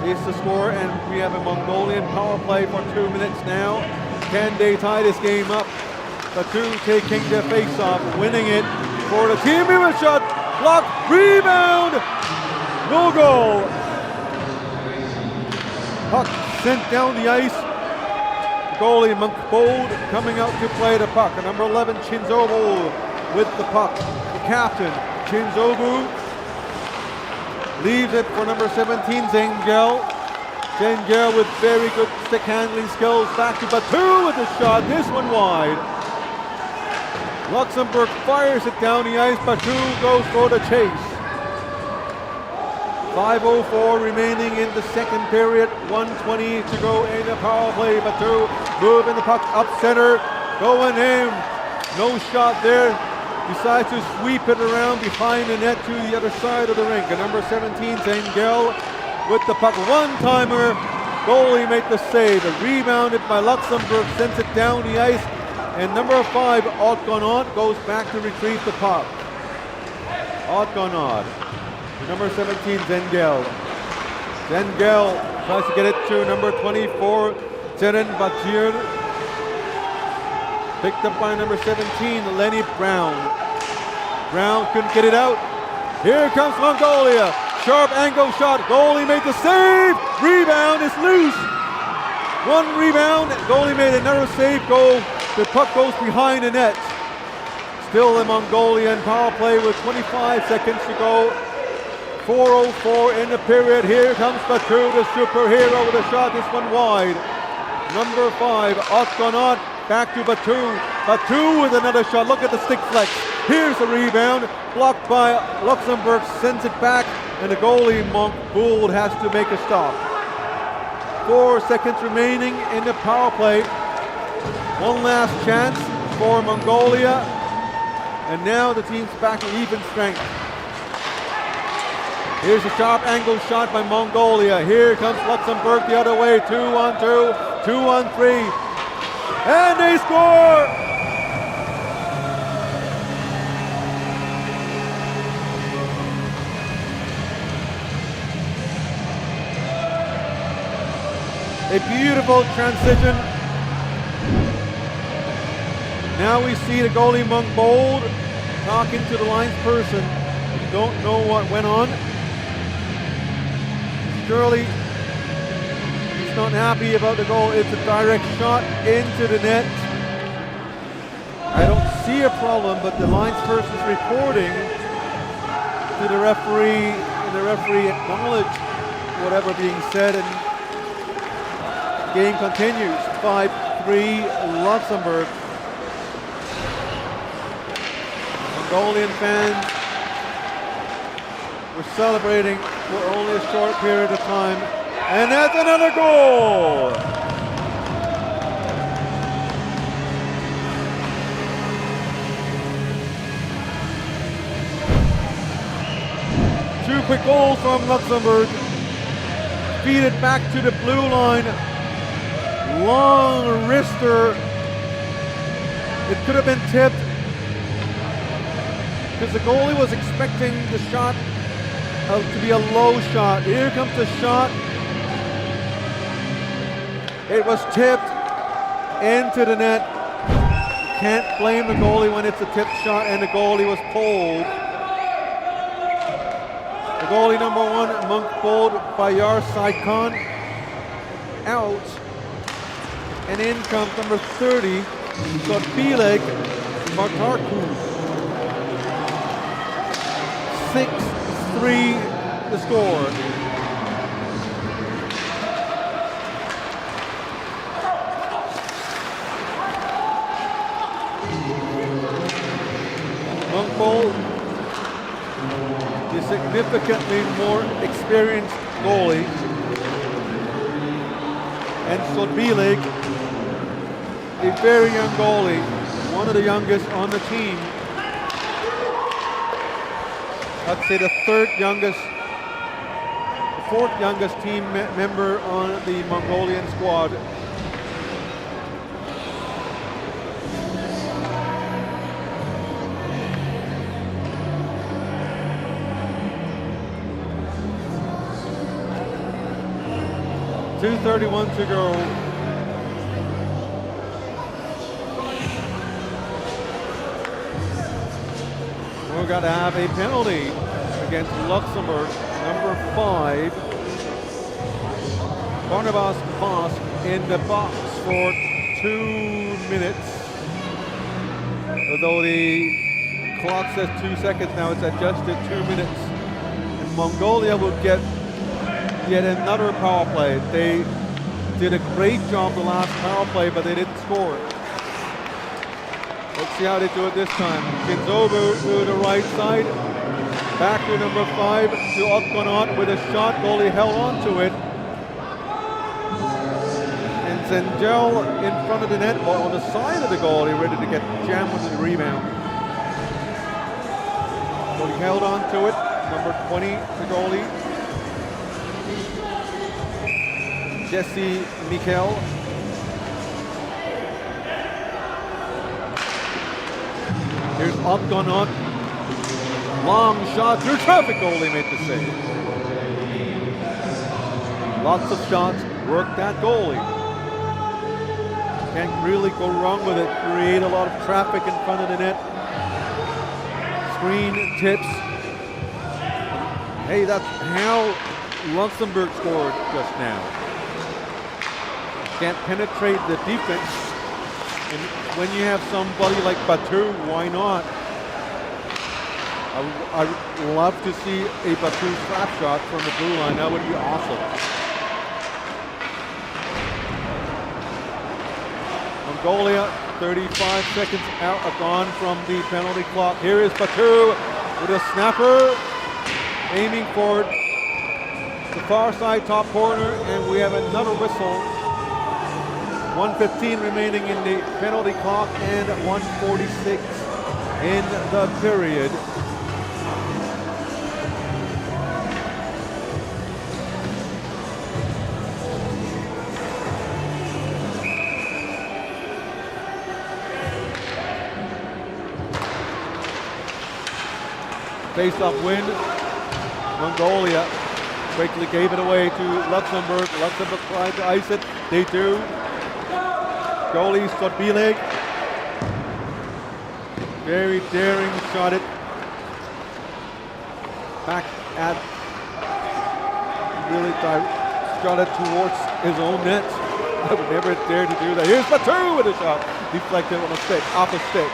is the score, and we have a Mongolian power play for 2 minutes now. Can they tie this game up? Batu taking the face-off, winning it for the team. Even shot, block, rebound, no goal. Puck sent down the ice. Goalie Monkbold coming out to play the puck. Number 11, Chinzobu with the puck. The captain, Chinzobu, leaves it for number 17, Zengel. Zengel with very good stick handling skills. Back to Batu with the shot. This one wide. Luxembourg fires it down the ice. Batu goes for the chase. 5:04 remaining in the second period. 1:20 to go in the power play. Batu moving the puck up center. Going in. No shot there. Decides to sweep it around behind the net to the other side of the rink. And number 17, Zengel with the puck. One-timer. Goalie made the save. Rebounded by Luxembourg. Sends it down the ice. And number 5, Otgonod, goes back to retrieve the puck. Otgonod. Number 17, Zengel. Zengel tries to get it to number 24, Teren Batir. Picked up by number 17, Lenny Brown. Brown couldn't get it out. Here comes Mongolia. Sharp angle shot. Goalie made the save. Rebound is loose. One rebound. Goalie made another save. Goal. The puck goes behind the net. Still a Mongolian power play with 25 seconds to go. 4:04 in the period. Here comes Batu, the superhero, with a shot. This one wide. Number 5, Otgonod, back to Batu. Batu with another shot. Look at the stick flex. Here's the rebound. Blocked by Luxembourg. Sends it back. And the goalie, Monk Gould, has to make a stop. 4 seconds remaining in the power play. One last chance for Mongolia. And now the team's back to even strength. Here's a sharp angle shot by Mongolia. Here comes Luxembourg the other way. 2-on-2, 2-on-3. And they score! A beautiful transition. Now we see the goalie Monk Bold talking to the linesperson. Don't know what went on. Surely he's not happy about the goal. It's a direct shot into the net. I don't see a problem, but the linesperson is reporting to the referee, and the referee acknowledged whatever being said, and the game continues. 5-3 Luxembourg. Mongolian fans We're celebrating for only a short period of time. And that's another goal! Two quick goals from Luxembourg. Feed it back to the blue line. Long wrister. It could have been tipped because the goalie was expecting the shot to be a low shot. Here comes the shot. It was tipped into the net. Can't blame the goalie when it's a tipped shot and the goalie was pulled. The goalie number 1, Monk pulled by Yar Saikon. Out. And in comes number 30, Sotbileg Martarku. 6-3 the score. Monkbold, the significantly more experienced goalie, and Sotbileg, a very young goalie, one of the youngest on the team. I'd say the fourth youngest team member on the Mongolian squad. .231 to go. We're going to have a penalty against Luxembourg, number 5. Barnabas Vosk in the box for 2 minutes. Although the clock says 2 seconds now, it's adjusted 2 minutes. And Mongolia will get yet another power play. They did a great job the last power play, but they didn't score. Let's see how they do it this time. Kinzobu to the right side. Back to number 5, to Otkonot with a shot. Goalie held on to it. And Zengel in front of the net, or on the side of the goalie, ready to get jammed with the rebound. Goalie held on to it. Number 20, the goalie. Jesse Mikkel. Here's Otkonot. Long shot through traffic, goalie made the save. Lots of shots, work that goalie. Can't really go wrong with it. Create a lot of traffic in front of the net. Screen tips. Hey, that's how Luxembourg scored just now. Can't penetrate the defense. And when you have somebody like Batu, why not? I would love to see a Batu slap shot from the blue line. That would be awesome. Mongolia, 35 seconds out, gone from the penalty clock. Here is Batu with a snapper, aiming for the far side top corner, and we have another whistle. 1:15 remaining in the penalty clock and 1:46 in the period. Face-off win. Mongolia quickly gave it away to Luxembourg. Luxembourg tried to ice it. They do. Goalie Sotbileg. Very daring shot it. Back at, really shot it towards his own net. I would never dare to do that. Here's Batu with a shot. Deflected on a stick, off a stick.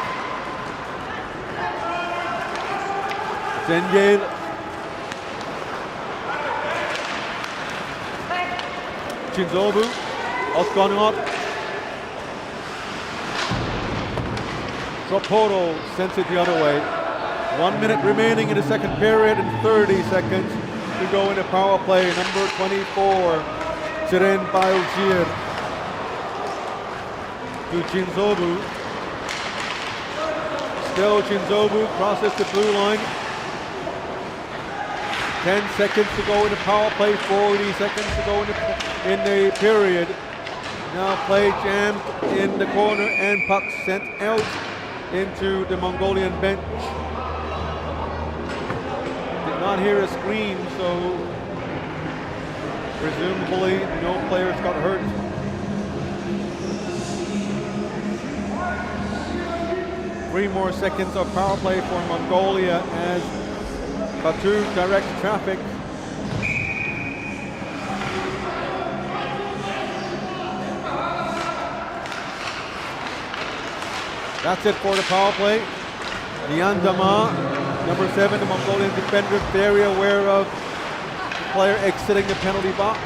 Zengel. Chinzobu. Otkonot. Troporo sends it the other way. 1 minute remaining in the second period and 30 seconds to go in the power play. Number 24, Siren Baojir to Chinzobu. Still Chinzobu crosses the blue line. 10 seconds to go in the power play, 40 seconds to go in the period. Now play jammed in the corner and puck sent out into the Mongolian bench. Did not hear a scream, so presumably no players got hurt. Three more seconds of power play for Mongolia as Batu directs traffic. That's it for the power play. Nyandama, number 7, the Mongolian defender, very aware of the player exiting the penalty box.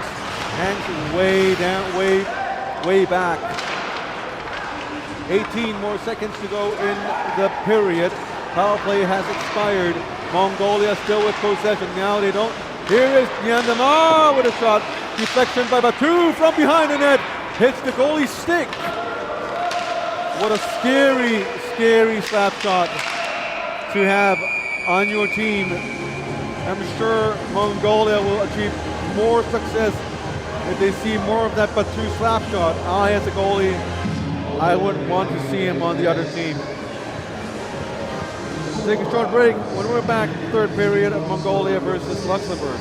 Hangs way down, way back. 18 more seconds to go in the period. Power play has expired. Mongolia still with possession. Now they don't. Here is Nyandama with a shot. Deflection by Batu from behind the net. Hits the goalie's stick. What a scary, scary slap shot to have on your team. I'm sure Mongolia will achieve more success if they see more of that Batu slap shot. I, as a goalie, I wouldn't want to see him on the other team. Take a short break. When we're back, third period of Mongolia versus Luxembourg.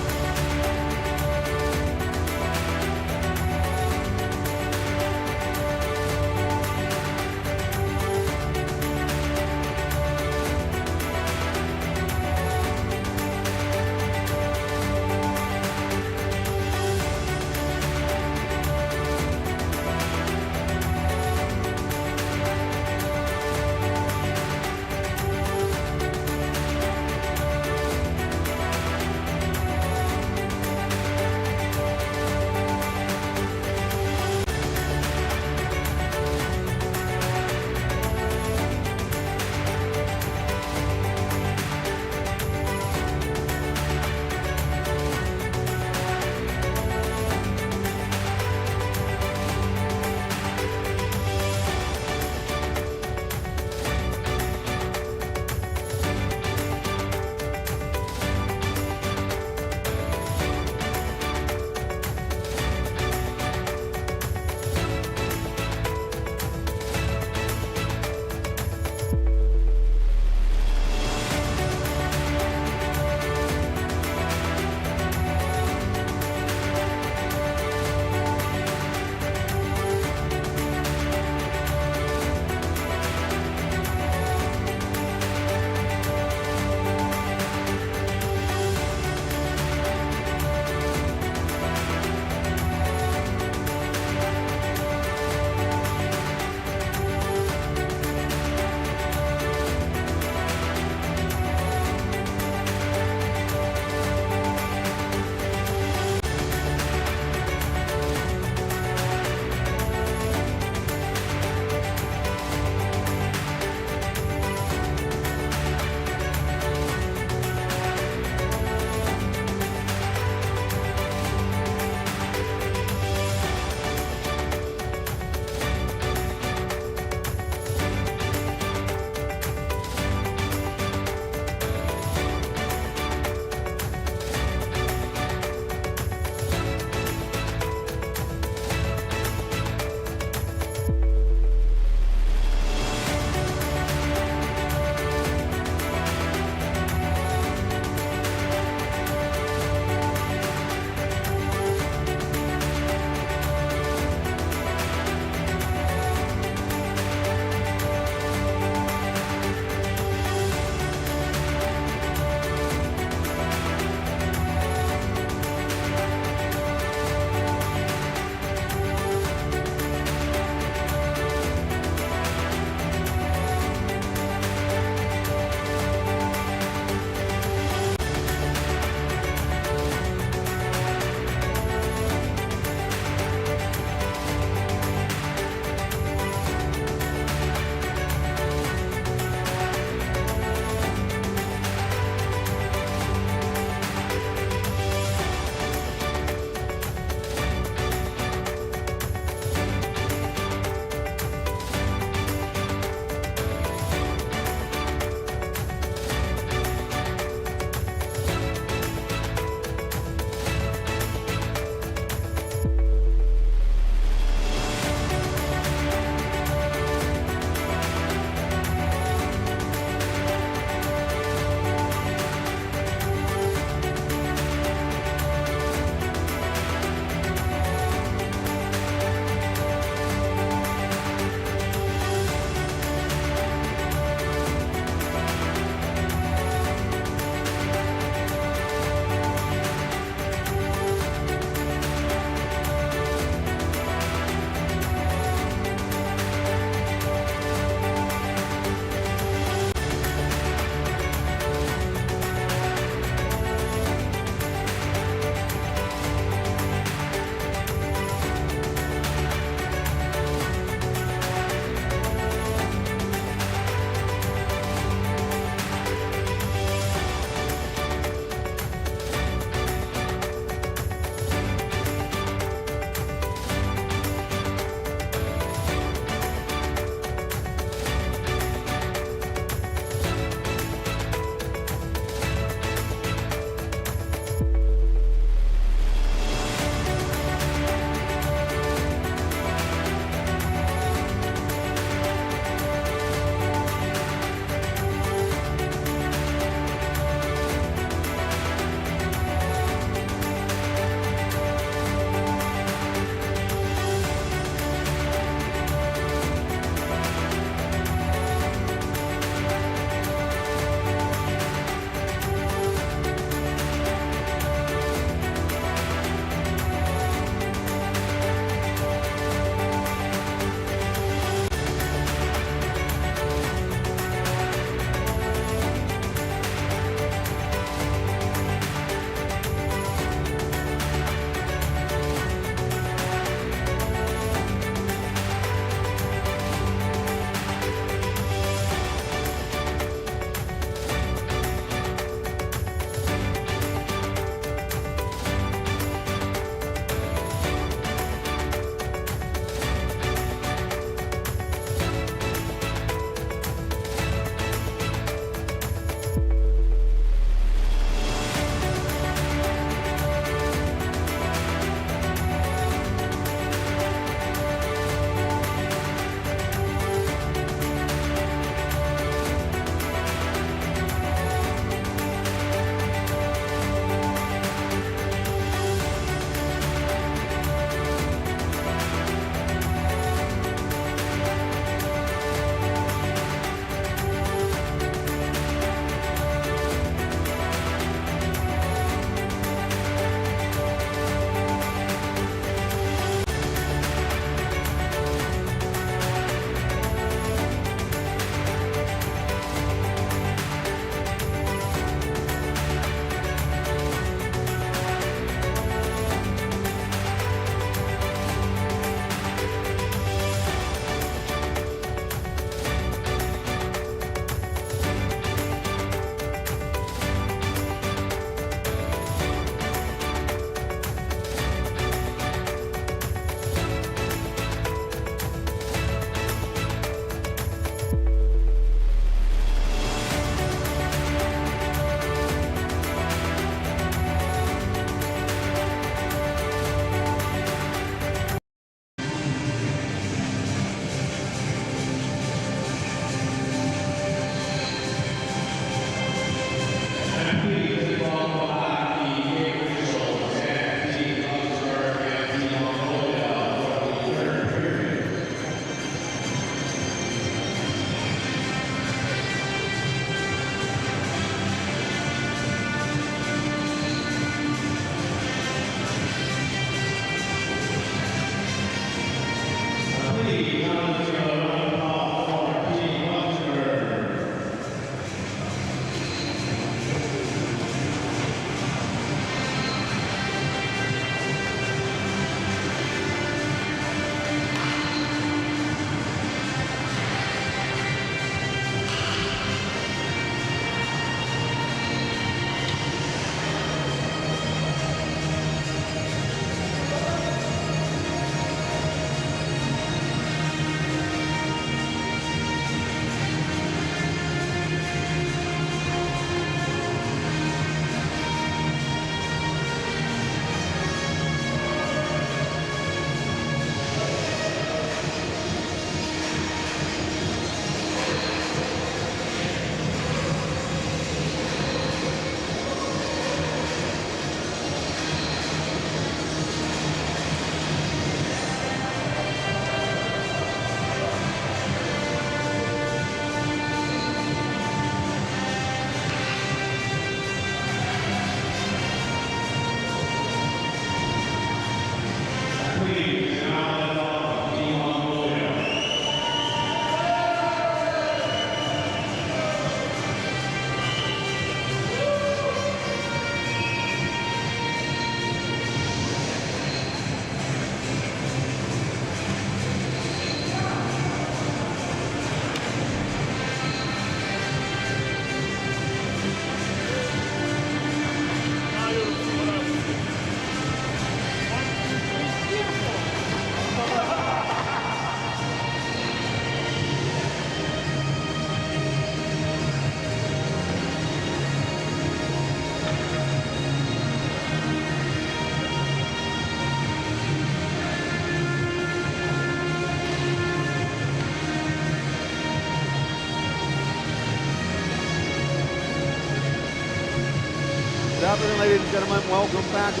afternoon, ladies and gentlemen. Welcome back to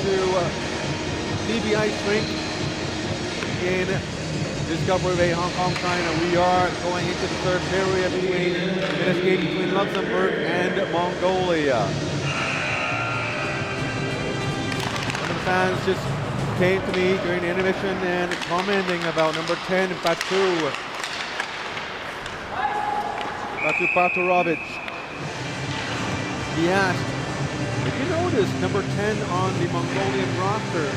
DB Ice Rink in Discovery Bay, Hong Kong, China. We are going into the third period in this game between Luxembourg and Mongolia. Some of the fans just came to me during the intermission and commenting about number 10, Batu Patorovic. He asked, if you notice number 10 on the Mongolian roster,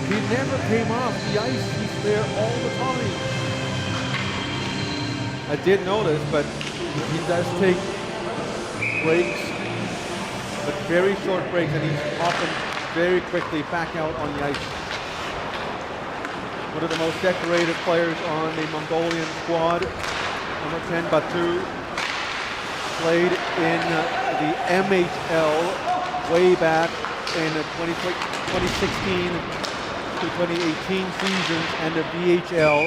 he never came off the ice. He's there all the time. I did notice, but he does take breaks, but very short breaks, and he's often very quickly back out on the ice. One of the most decorated players on the Mongolian squad, number 10, Batu, played in the MHL way back in the 2016 to 2018 seasons, and the VHL.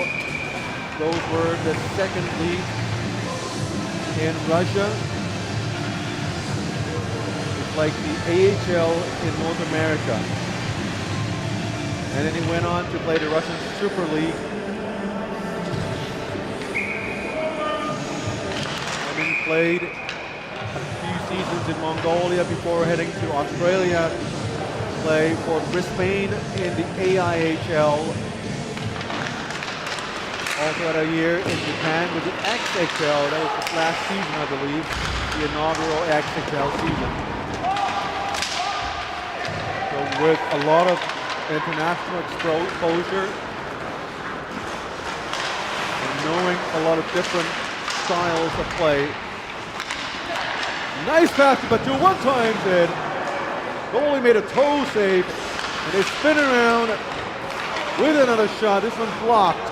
Those were the second league in Russia. It's like the AHL in North America. And then he went on to play the Russian Super League. And then played a few seasons in Mongolia before heading to Australia to play for Brisbane in the AIHL. Also had a year in Japan with the XHL. That was the last season, I believe, the inaugural XHL season. So with a lot of international exposure and knowing a lot of different styles of play. Nice pass to Batu one time, did. Goalie made a toe save, and they spin around with another shot. This one blocked.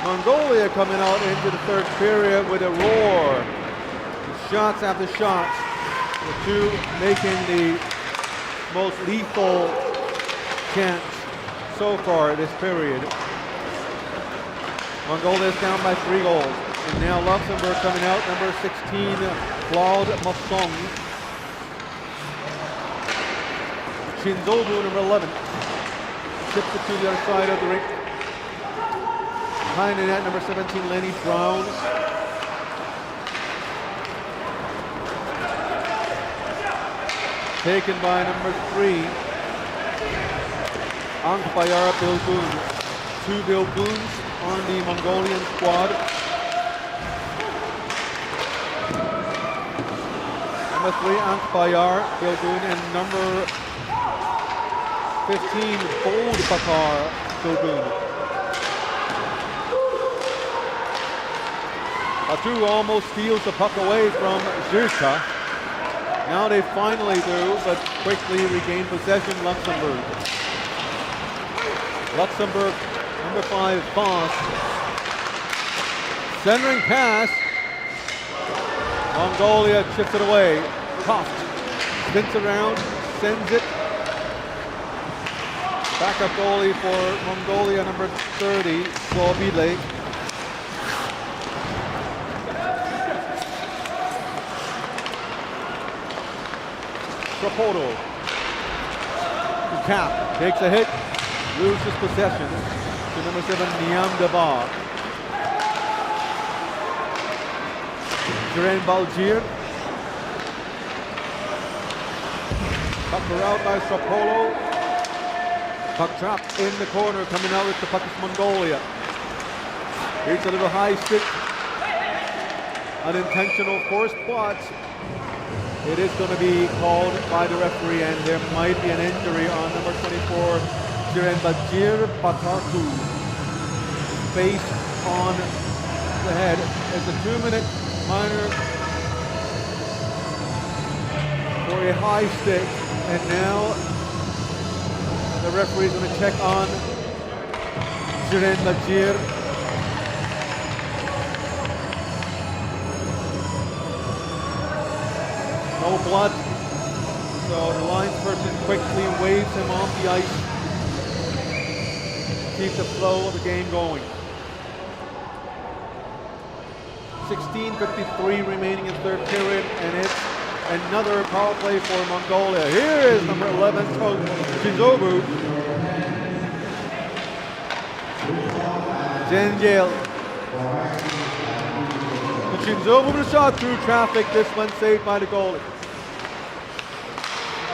Mongolia coming out into the third period with a roar. Shots after shots. The two making the most lethal chance so far this period. Mongolia is down by 3 goals. And now Luxembourg coming out, number 16, Claude Massong. Shinzobu, number 11. Tips it to the other side of the rink. Behind the net, number 17, Lenny Brown. Taken by number 3, Ankbayar Bilgun. 2 Bilguns on the Mongolian squad. Number 3, Ankbayar Bilgun, and number 15, Boldbakar Bilgun. Batu almost steals the puck away from Zirka. Now they finally do, but quickly regain possession, Luxembourg. Luxembourg, number 5, Foss. Centering pass. Mongolia chips it away. Koft spins around, sends it. Backup goalie for Mongolia, number 30, Swabile. Rapoto. Cap takes a hit, loses possession to number 7, Niam Daba. Jiren Balgir. Puck out by Sapolo. Puck trapped in the corner, coming out with the puck is Mongolia. Here's a little high stick. Unintentional, of course, but it is going to be called by the referee, and there might be an injury on number 24, Jiren Bajir Batarku. Face on the head. It's a 2-minute minor for a high stick, and now the referee is going to check on Jiren Bajir. No blood, so the linesperson quickly waves him off the ice. Keep the flow of the game going. 16:53 remaining in third period, and it's Another power play for Mongolia. Here is number 11, Chinzobu. Zengel. Chinzobu with a shot through traffic. This one saved by the goalie.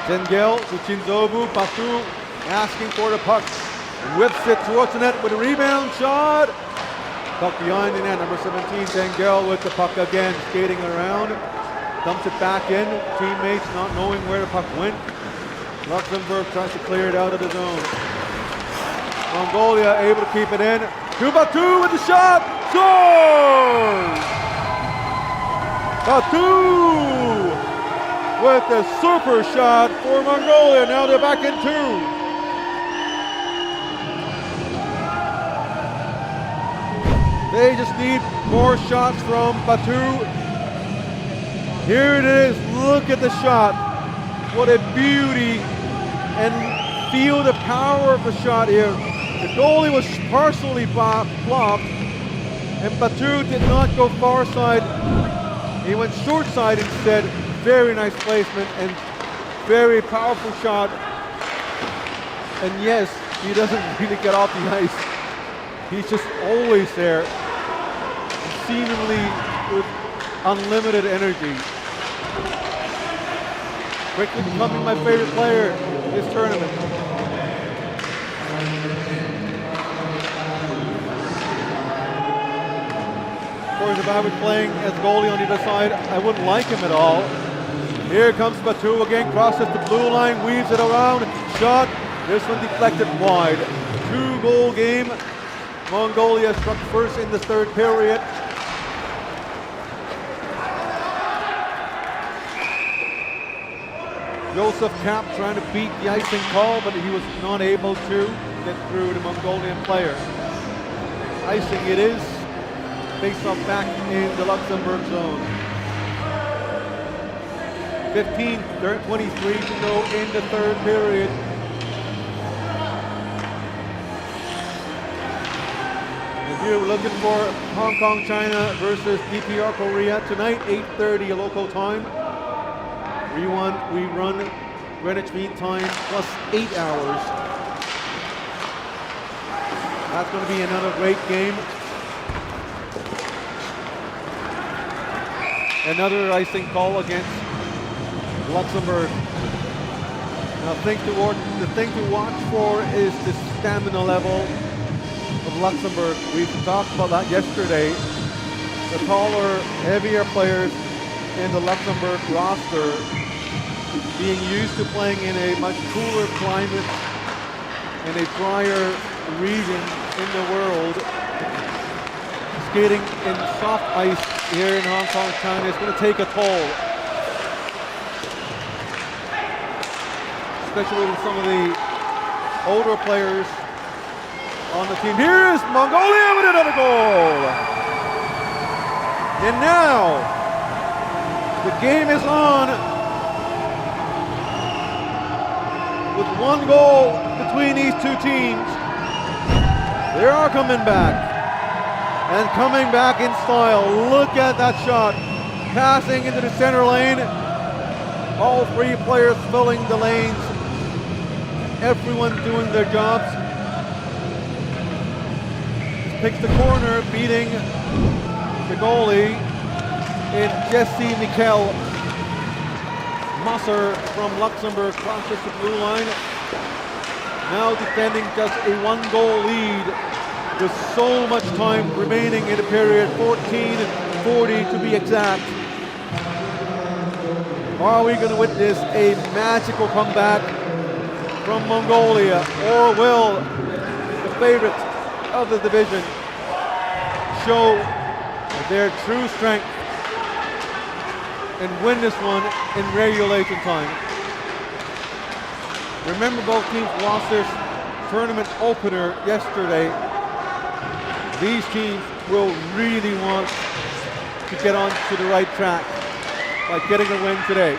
Zengel to Chinzobu. Batu asking for the puck. Whips it towards the net with a rebound shot. Puck behind the net. Number 17, Zengel with the puck again. Skating around. Dumps it back in. Teammates not knowing where the puck went. Luxembourg tries to clear it out of the zone. Mongolia able to keep it in. Batu with the shot. Scores! Batu with a super shot for Mongolia. Now they're back in 2. They just need more shots from Batu. Here it is. Look at the shot. What a beauty. And feel the power of the shot here. The goalie was partially blocked, and Batu did not go far side. He went short side instead. Very nice placement and very powerful shot. And yes, he doesn't really get off the ice. He's just always there, seemingly with unlimited energy. Quickly becoming my favorite player this tournament. Of course, if I was playing as goalie on the other side, I wouldn't like him at all. Here comes Batu again, crosses the blue line, weaves it around, shot. This one deflected wide. 2-goal game. Mongolia struck first in the third period. Joseph Kapp trying to beat the icing call, but he was not able to get through the Mongolian player. Icing it is. Face off back in the Luxembourg zone. 23 to go in the third period. If you're looking for Hong Kong, China versus DPR Korea tonight, 8:30 local time. We run Greenwich Mean Time plus 8 hours. That's going to be another great game. Another icing call against Luxembourg. Now the thing to watch for is the stamina level of Luxembourg. We talked about that yesterday. The taller, heavier players in the Luxembourg roster being used to playing in a much cooler climate and a drier region in the world. Skating in soft ice here in Hong Kong, China is going to take a toll. Especially with some of the older players on the team. Here's Mongolia with another goal. And now, the game is on. With 1 goal between these two teams. They are coming back. And coming back in style. Look at that shot. Passing into the center lane. All 3 players filling the lanes. Everyone doing their jobs. Picks the corner, beating the goalie in Jesse Mikel. Musser from Luxembourg crosses the blue line. Now defending just a 1-goal lead with so much time remaining in the period, 14:40 to be exact. Are we going to witness a magical comeback from Mongolia, or will the favorites of the division show their true strength and win this one in regulation time? Remember, both teams lost their tournament opener yesterday. These teams will really want to get on to the right track by getting a win today.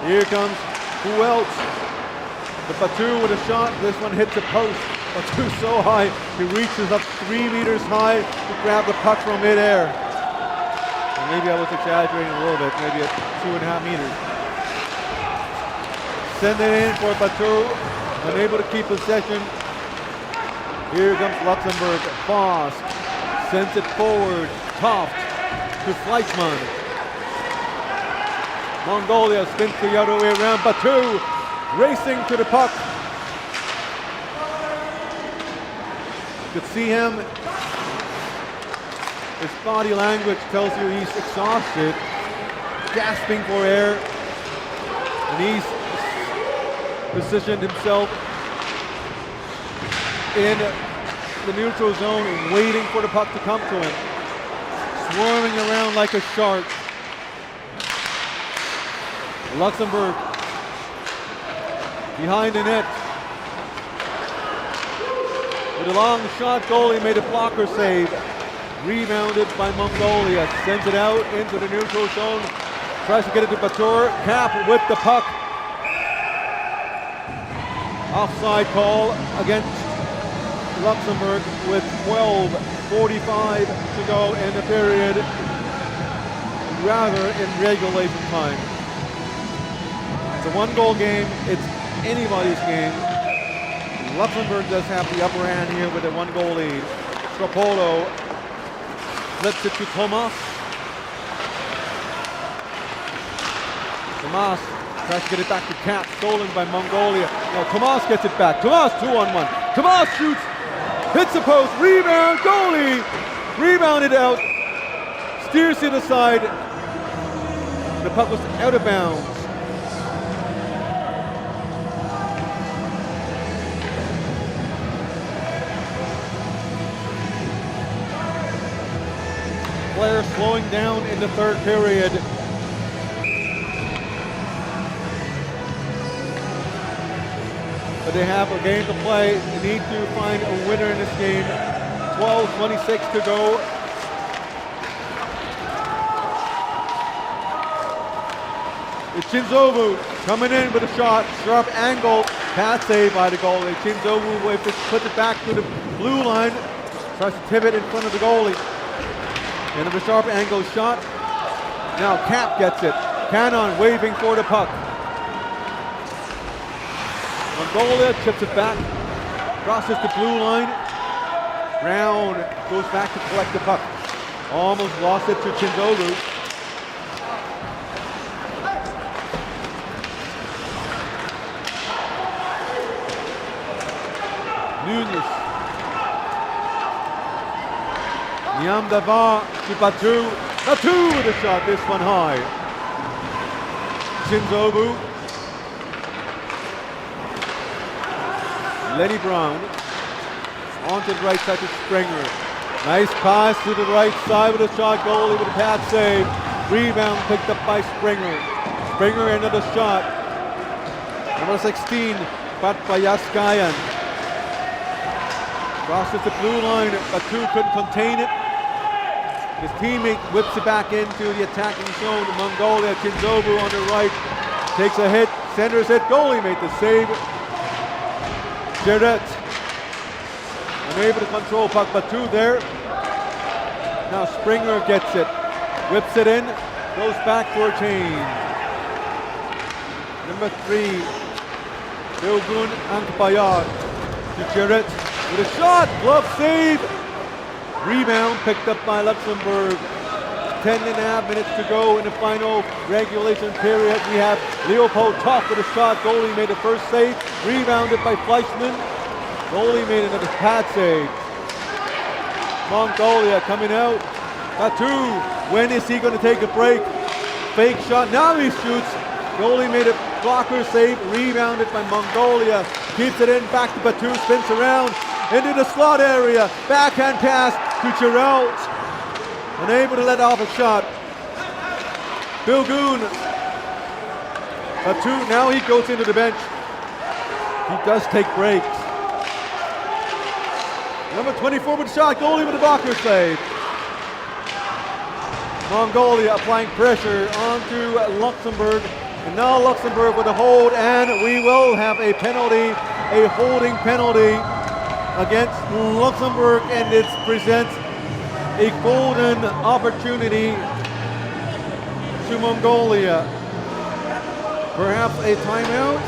Here comes who else? The Batu with a shot. This one hits the post. Batu so high, he reaches up 3 meters high to grab the puck from midair. Maybe I was exaggerating a little bit, maybe at 2.5 meters. Send it in for Batur, unable to keep possession. Here comes Luxembourg, Foss, sends it forward, Toft to Fleischmann. Mongolia spins the other way around, Batur racing to the puck. You could see him, his body language tells you he's exhausted, gasping for air, and he's positioned himself in the neutral zone, waiting for the puck to come to him, swarming around like a shark. Luxembourg behind the net. With a long shot, goalie made a blocker save. Rebounded by Mongolia, sends it out into the neutral zone, tries to get it to Batur, Cap with the puck. Offside call against Luxembourg with 12:45 to go in the period, rather in regulation time. It's a one-goal game, it's anybody's game. Luxembourg does have the upper hand here with a one-goal lead. Stropolo flips it to Thomas. Thomas tries to get it back to Cap, stolen by Mongolia. Now Thomas gets it back. Thomas 2-on-1. Thomas shoots, hits the post, rebound, goalie, rebounded out, steers it aside. The puck was out of bounds. Players slowing down in the third period. But they have a game to play. They need to find a winner in this game. 12:26 to go. It's Chinzovu coming in with a shot. Sharp angle. Pass save by the goalie. Chinzovu puts it back to the blue line. Tries to pivot in front of the goalie. End of a sharp angle shot. Now Cap gets it. Cannon waving for the puck. Mongolia chips it back. Crosses the blue line. Brown goes back to collect the puck. Almost lost it to Chinzovu. Nunes. Niam Davar to Batur. Batur with a shot, this one high. Chinzovu. Lenny Brown. Onto the right side to Springer. Nice pass to the right side with a shot, goalie with a pad save. Rebound picked up by Springer. Springer another shot. Number 16, Batbayaskayan. Crosses the blue line, Batur couldn't contain it. His teammate whips it back into the attacking zone. Mongolia, Chinzovu on the right, takes a hit, centers it, goalie made the save. Jarrett, unable to control puck, Batur there. Now Springer gets it, whips it in, goes back for a change. Number 3, Bilgun Ankbayar to Jarrett with a shot, glove save. Rebound picked up by Luxembourg. 10.5 minutes to go in the final regulation period. We have Leopold Toft with a shot. Goalie made the first save. Rebounded by Fleischmann. Goalie made another pad save. Mongolia coming out. Batur, when is he going to take a break? Fake shot. Now he shoots. Goalie made a blocker save. Rebounded by Mongolia. Keeps it in. Back to Batur. Spins around into the slot area. Backhand pass to Geralt. Unable to let off a shot. Bilgun. Batur, now he goes into the bench. He does take breaks. Number 24 with a shot, goalie with a blocker save. Mongolia applying pressure onto Luxembourg. And now Luxembourg with a hold, and we will have a penalty, a holding penalty against Luxembourg, and it presents a golden opportunity to Mongolia. Perhaps a timeout?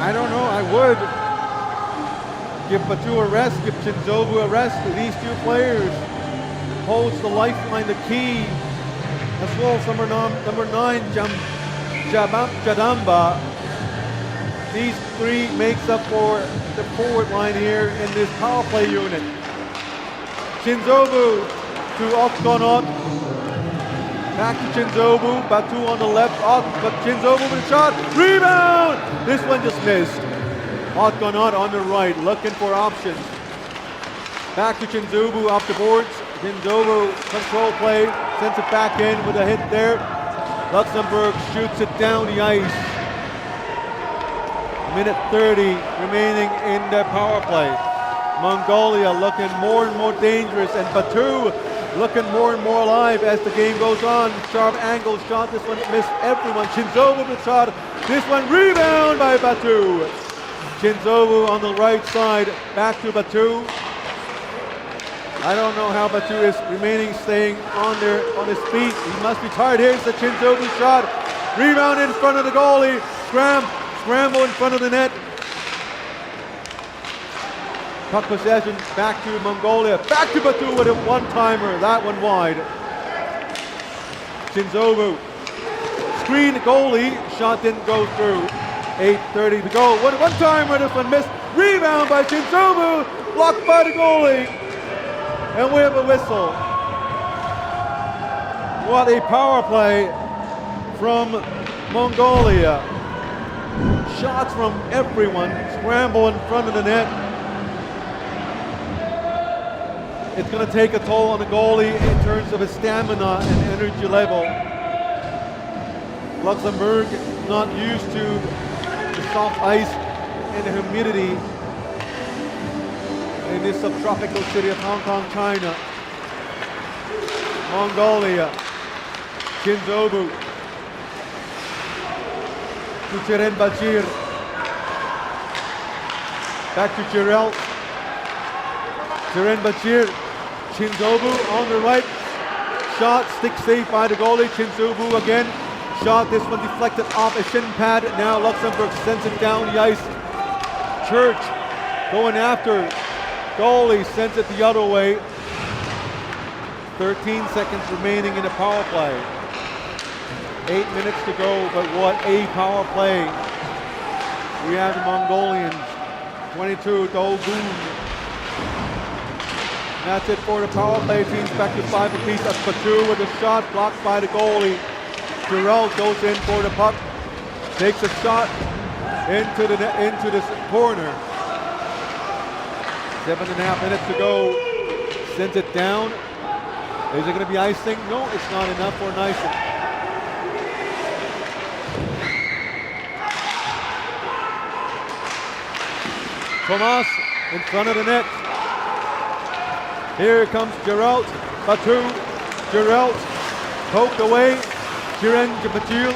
I don't know, I would. Give Batu a rest, give Chinzobu a rest. These two players holds the lifeline, the key. As well as number 9, Jadamba. These three makes up for the forward line here in this power play unit. Chinzobu to Okgonot. Back to Chinzobu, Batu on the left, but Chinzobu with a shot, rebound! This one just missed. Okgonot on the right, looking for options. Back to Chinzobu off the boards. Chinzobu control play, sends it back in with a hit there. Luxembourg shoots it down the ice. Minute 30 remaining in the power play. Mongolia looking more and more dangerous, and Batu looking more and more alive as the game goes on. Sharp angle shot, this one missed everyone. Chinzobu with shot, this one rebound by Batu. Chinzobu on the right side, back to Batu. I don't know how Batu is staying on his feet. He must be tired. Here's the Chinzobu shot. Rebound in front of the goalie. Scramble in front of the net. Puck possession back to Mongolia. Back to Batu with a one-timer. That one wide. Chinzobu. Screen goalie. Shot didn't go through. 8:30 to go. One-timer. This one missed. Rebound by Chinzobu. Blocked by the goalie. And we have a whistle. What a power play from Mongolia. Shots from everyone. Scramble in front of the net. It's going to take a toll on the goalie in terms of his stamina and energy level. Luxembourg not used to the soft ice and the humidity in this subtropical city of Hong Kong, China. Mongolia. Chinzobu. To Chiren Bachir. Back to Chirel. Chiren Bachir. Chinzobu on the right. Shot, stick saved by the goalie. Chinzobu again. Shot, this one deflected off a shin pad. Now Luxembourg sends it down the ice. Church going after. Goalie sends it the other way. 13 seconds remaining in the power play. 8 minutes to go, but what a power play. We have the Mongolians. 22 to Ogun. That's it for the power play. Teams back to 5 apiece. That's Batu with a shot blocked by the goalie. Giroux goes in for the puck. Takes a shot into this corner. 7.5 minutes to go. Sends it down. Is it going to be icing? No, it's not enough for an icing. Thomas in front of the net. Here comes Giroux. Batu. Giroux poked away. Chiren Batil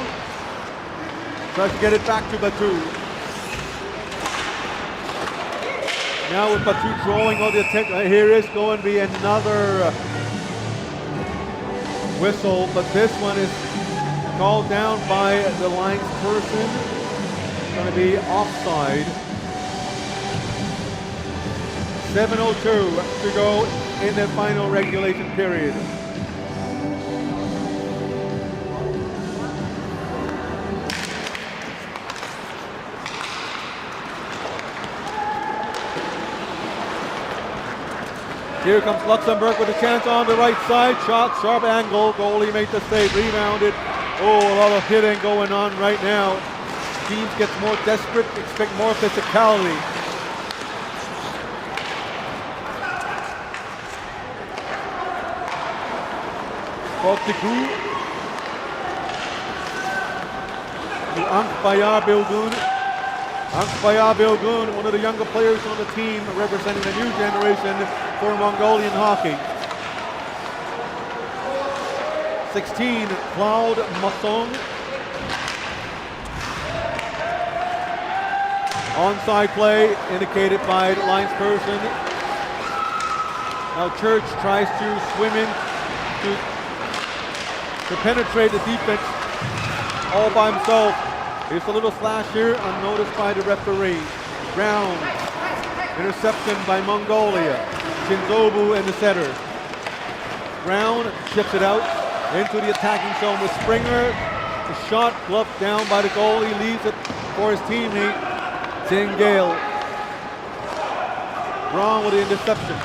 tries to get it back to Batu. Now with Batu drawing all the attention, here is going to be another whistle, but this one is called down by the line's person. It's going to be offside. 7:02 to go in the final regulation period. Here comes Luxembourg with a chance on the right side. Shot, sharp angle. Goalie made the save, rebounded. Oh, a lot of hitting going on right now. Teams get more desperate, expect more physicality. Botiku. To Ankbayar Bilgun. Ankbayar Bilgun, one of the younger players on the team, representing the new generation for Mongolian hockey. 16, Cloud Masong. Onside play indicated by the linesperson. Now Church tries to swim in to to penetrate the defense all by himself. Here's a little slash here, unnoticed by the referee. Brown, interception by Mongolia. Chinzobu in the center. Brown chips it out into the attacking zone with Springer. The shot bluffed down by the goalie, leaves it for his teammate, Gale. Brown with the interception.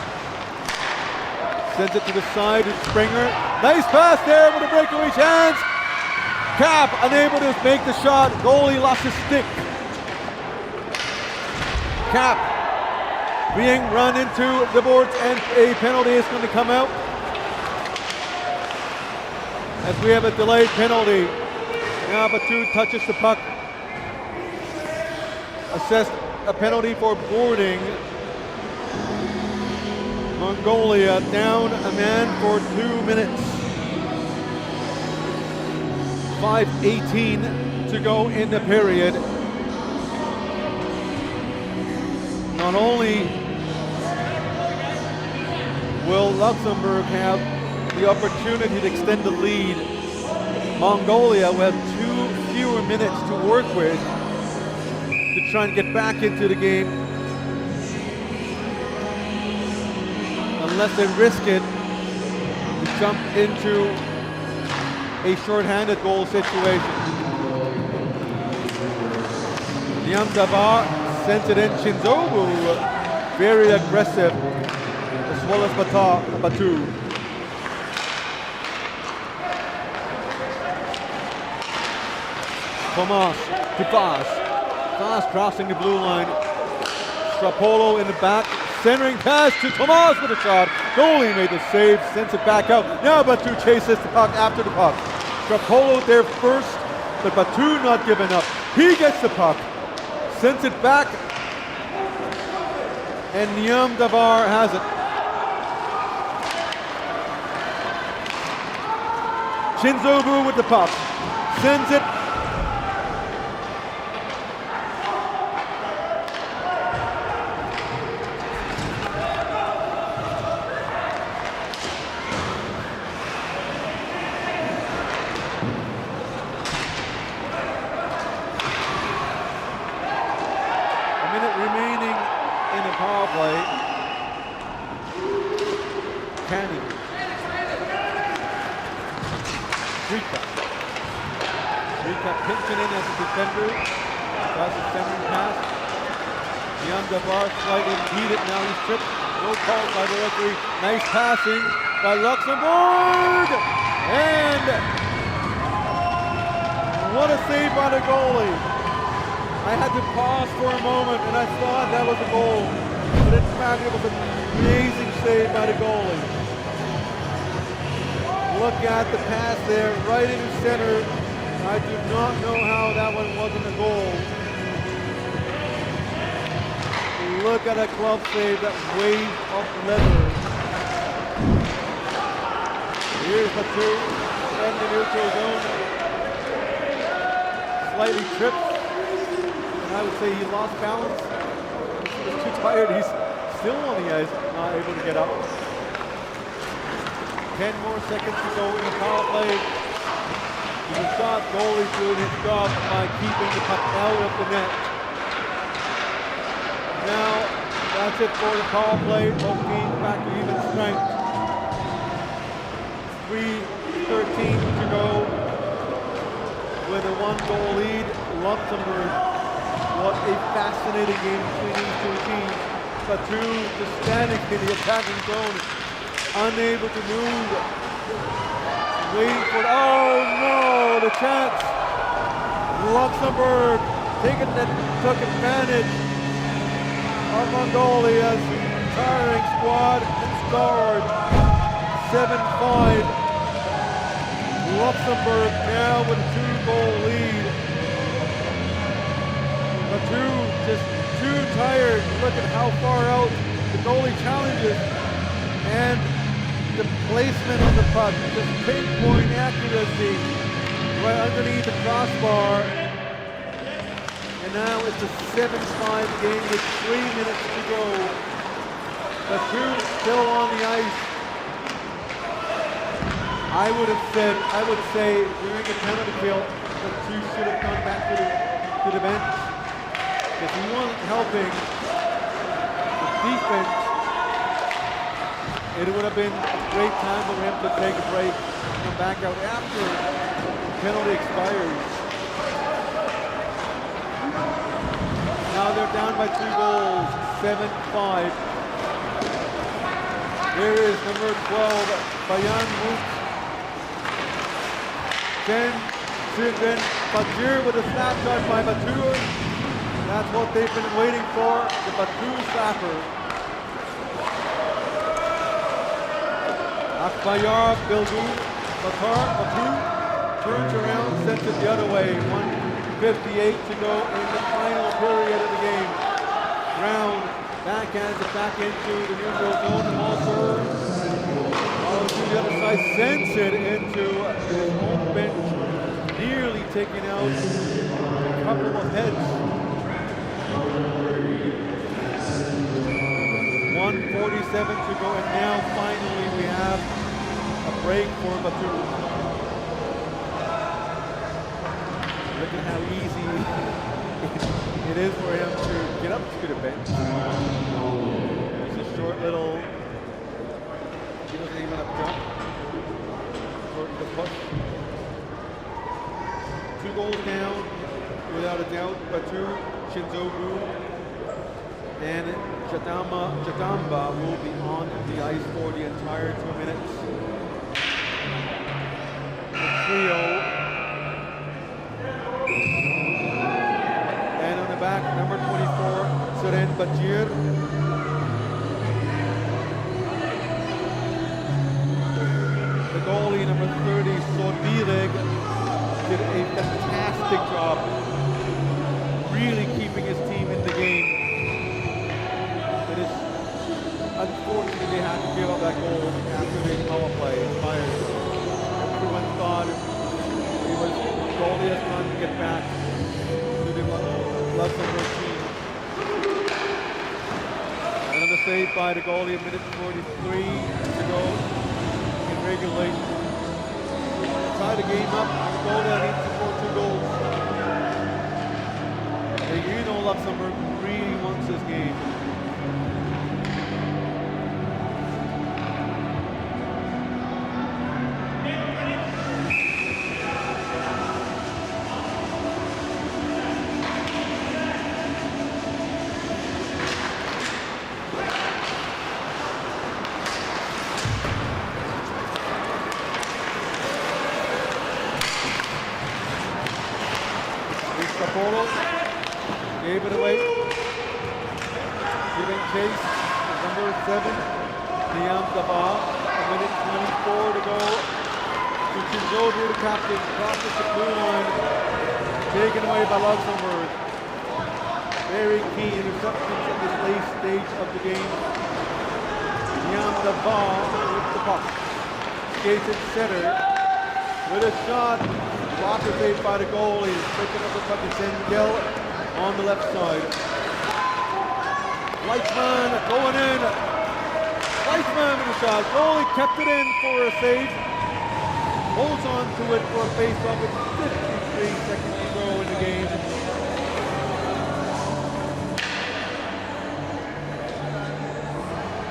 Sends it to the side to Springer. Nice pass there with a breakaway chance. Cap unable to make the shot. Goalie lost his stick. Cap being run into the boards and a penalty is going to come out. As we have a delayed penalty. Now Batu touches the puck. Assessed a penalty for boarding. Mongolia down a man for 2 minutes. 5:18 to go in the period. Not only will Luxembourg have the opportunity to extend the lead, Mongolia will have 2 fewer minutes to work with to try and get back into the game, unless they risk it to jump into a short-handed goal situation. Niamdavar sends it in. Chinzobu, very aggressive, as well as Batu. Tomas to Vaz. Vaz crossing the blue line. Strapolo in the back. Centering pass to Tomas with a shot. Goalie made the save, sends it back out. Now Batu chases the puck after the puck. Strapolo there first, but Batu not giving up. He gets the puck, sends it back, and Niamdavar has it. Chinzobu with the puck, sends it. Remaining in the power play. Canning. Rika pinching in as a defender. That's a centering pass. Niamdavar slightly impeded. Now he's tripped. No call by the referee. Nice passing by Luxembourg. And what a save by the goalie. I had to pause for a moment and I thought that was a goal. But in fact, it was an amazing save by the goalie. Look at the pass there, right in the center. I do not know how that one wasn't a goal. Look at a glove save, that wave of leather. Here's Batu in the neutral zone. Slightly tripped. I would say he lost balance. He was too tired. He's still on the ice, not able to get up. 10 more seconds to go in the power play. The shot goalie doing his job by keeping the puck out of the net. Now, that's it for the power play. Both teams back to even strength. 3:13 to go with a 1-goal lead. Luxembourg. What a fascinating game between these two teams. Batu just standing in the attacking zone, unable to move. Waiting for, oh no, the chance. Luxembourg took advantage of Mongolia's tiring squad and scored 7-5. Luxembourg now with a 2-goal lead. Batu just too tired. Look at how far out the goalie challenges and the placement of the puck, just pinpoint accuracy right underneath the crossbar. And now it's a 7-5 game with 3 minutes to go. Batu still on the ice. I would say during the penalty kill, the two should have gone back to the bench. If he wasn't helping the defense, it would have been a great time for him to take a break and come back out after the penalty expires. Now they're down by 2 goals, 7-5. Here is number 12, Bayan Mook. 10, Sylvain Batur with a snap shot by Batur. That's what they've been waiting for, the Batur slapper. Akbayar Bildu, Batur turns around, sends it the other way. 1:58 to go in the final period of the game. Brown backhands it back into the neutral zone and also to the other side, sends it into his own bench, nearly taking out a couple of heads. 1:47 to go, and now finally we have a break for Batur. Look at how easy it is for him to get up to the bench. It's a short little, he doesn't even have to jump. Short little push. 2 goals down, without a doubt. Batur, Shinzobu, and Jadamba will be on the ice for the entire 2 minutes. The trio. And on the back, number 24, Seren Bajir. The goalie, number 30, Sordireg, did a fantastic job really keeping his team in the game. Unfortunately, they had to give up that goal after the power play. Expired. Everyone thought it was Mongolia's time to get back to the Luxembourg team. Another save by the goalie, a minute 43 to go in regulation. Tie the game up. Mongolia needs to score 2 goals. And you know Luxembourg really wants this game. Gave it away. Giving chase, number 7, Niam Daba. A minute 24 to go. To Kinzobu, the captain, crosses the blue line. Taken away by Luxembourg. Very key interceptions at this late stage of the game. Niam Daba with the puck. Skates it center. With a shot. Blocker saved by the goalie. Picking up the puck is Engel on the left side. Leitzman going in. Leitzman with a shot. Goalie kept it in for a save. Holds on to it for a face-off with 53 seconds to go in the game.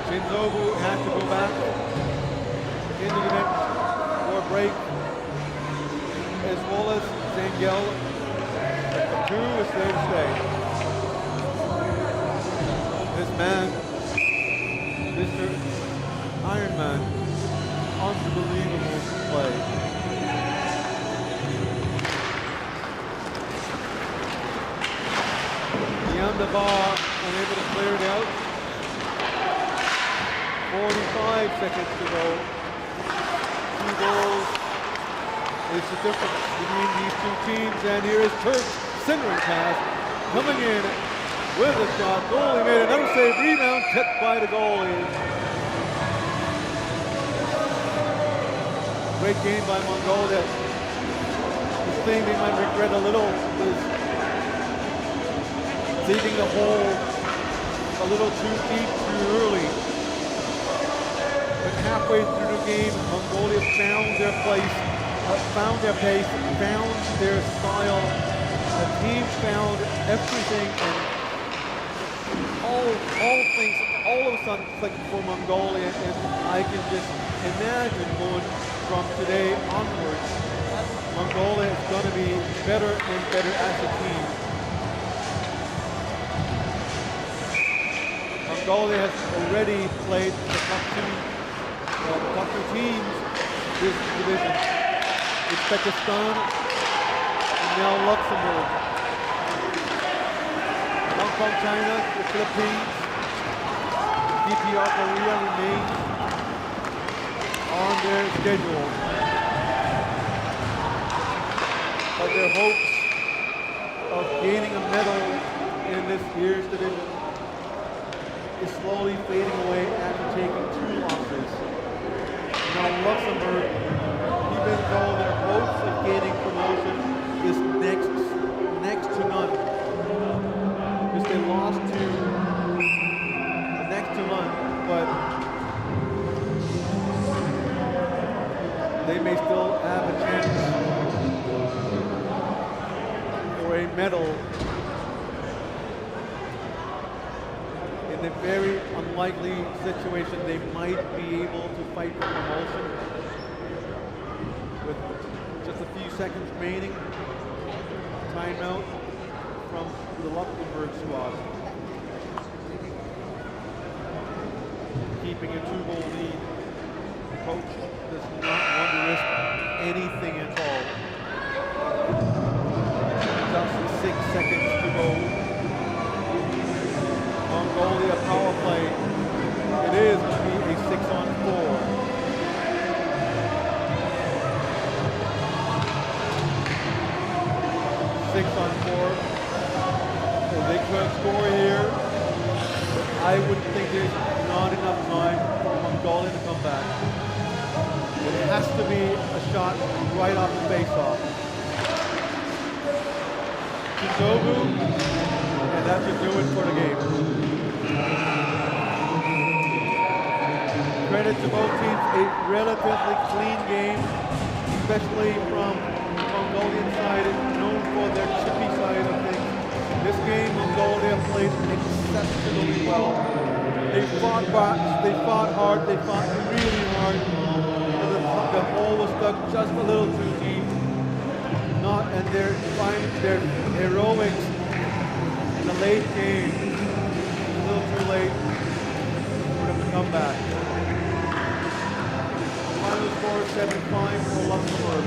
Shinzobu had to go back into the net for a break, as well as Zangel. Batur is there to stay. This man, Mr. Ironman, unbelievable play. Beyond the bar, unable to clear it out. 45 seconds to go. 2 goals is the difference between these 2 teams. And here is Turk's centering pass coming in with a shot. Goalie made another save. Rebound tipped by the goalie. Great game by Mongolia. The thing they might regret a little is leaving the hole a little too deep too early. But halfway through the game, Mongolia found their place, found their pace, found their style. The team found everything, and all of a sudden clicked for Mongolia, and I can just imagine going from today onwards, Mongolia is going to be better and better as a team. Mongolia has already played the top two teams this division. Uzbekistan and now Luxembourg. Hong Kong, China, the Philippines, DPR Korea remains on their schedule. But their hopes of gaining a medal in this year's division is slowly fading away after taking 2 losses. Now Luxembourg, even though their hopes of gaining promotion is next to none, because they lost to next to none, but they may still have a chance for a medal in a very unlikely situation. They might be able to fight for promotion with just a few seconds remaining. Timeout from the Luxembourg squad. Keeping a 2-goal lead. The coach does not want to risk anything at all. Just 6 seconds to go. Mongolia power play. It is going to be a 6-on-4. They could score here, but I would think there's not enough time for Mongolia to come back. It has to be a shot right off the face-off. Chizobu, and that should do it for the game. Credit to both teams, a relatively clean game, especially from the Mongolian side, known for their chippy side of things. This game, Mongolia played exceptionally well. They fought back, they fought hard, they fought really hard. And the hole was dug just a little too deep. And their heroics in the late game, a little too late for them to come back. Final score 7-5 for Luxembourg.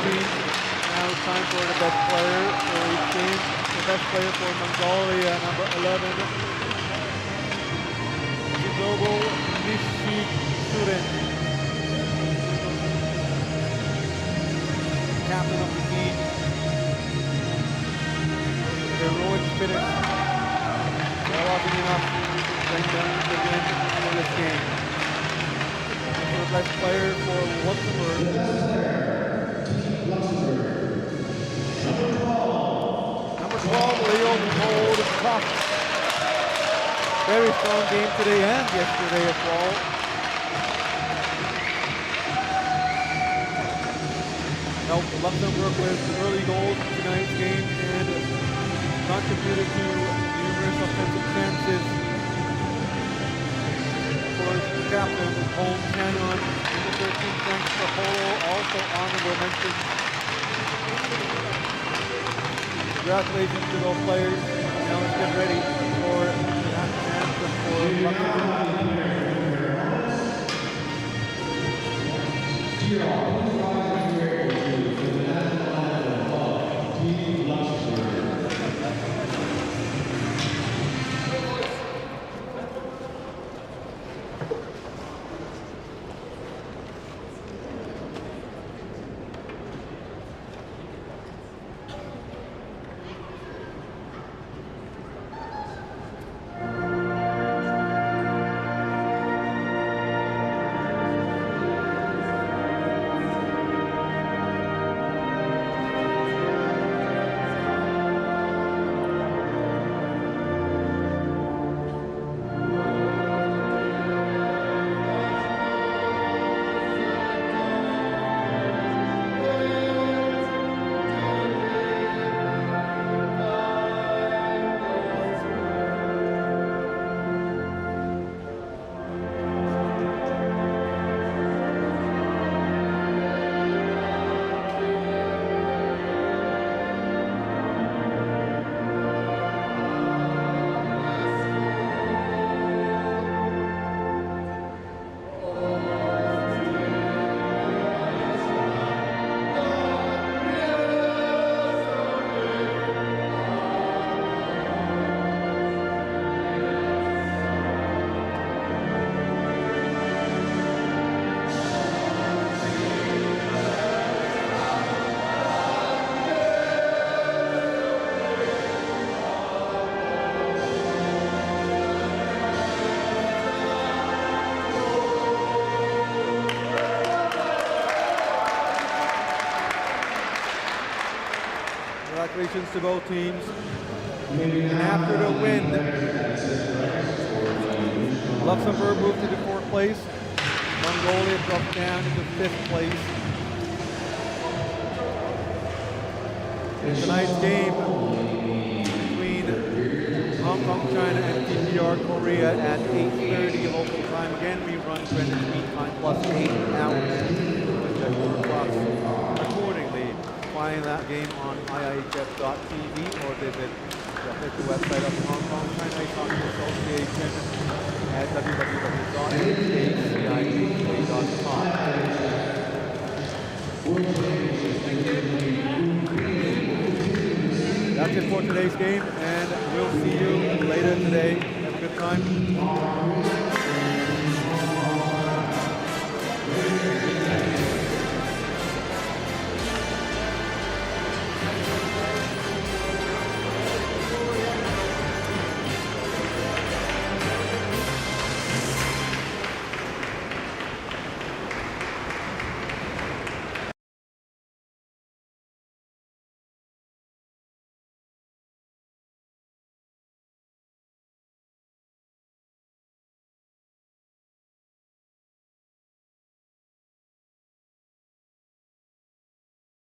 Now it's time for the best player for each team. The best player for Mongolia, number 11, Chizobu Nishikuren, captain of the team. Heroic finish. That wasn't enough to bring them to win for this game. For the best player for Luxembourg. number 12, Leo Hold Tough. Very strong game today and yesterday as well. Helped Luxembourg with early goals in tonight's game and contributed to numerous offensive chances. Of course, the captain, Home Cannon, number 13, Frank Trapolo, also honorable mention. Congratulations to those players. Now let's get ready for the national anthem for Luxembourg. Congratulations to both teams. And after the win, Luxembourg moved to the 4th place. Mongolia dropped down into 5th place. In tonight's game between Hong Kong, China and TPR Korea at 8:30 local time. Again, we run Greenwich Mean Time plus 8 hours. Accordingly, find that game on IIHF.tv or visit the official website of the Hong Kong China Ice Hockey Association at www.hciha.com. That's it for today's game, and we'll see you later today. Have a good time.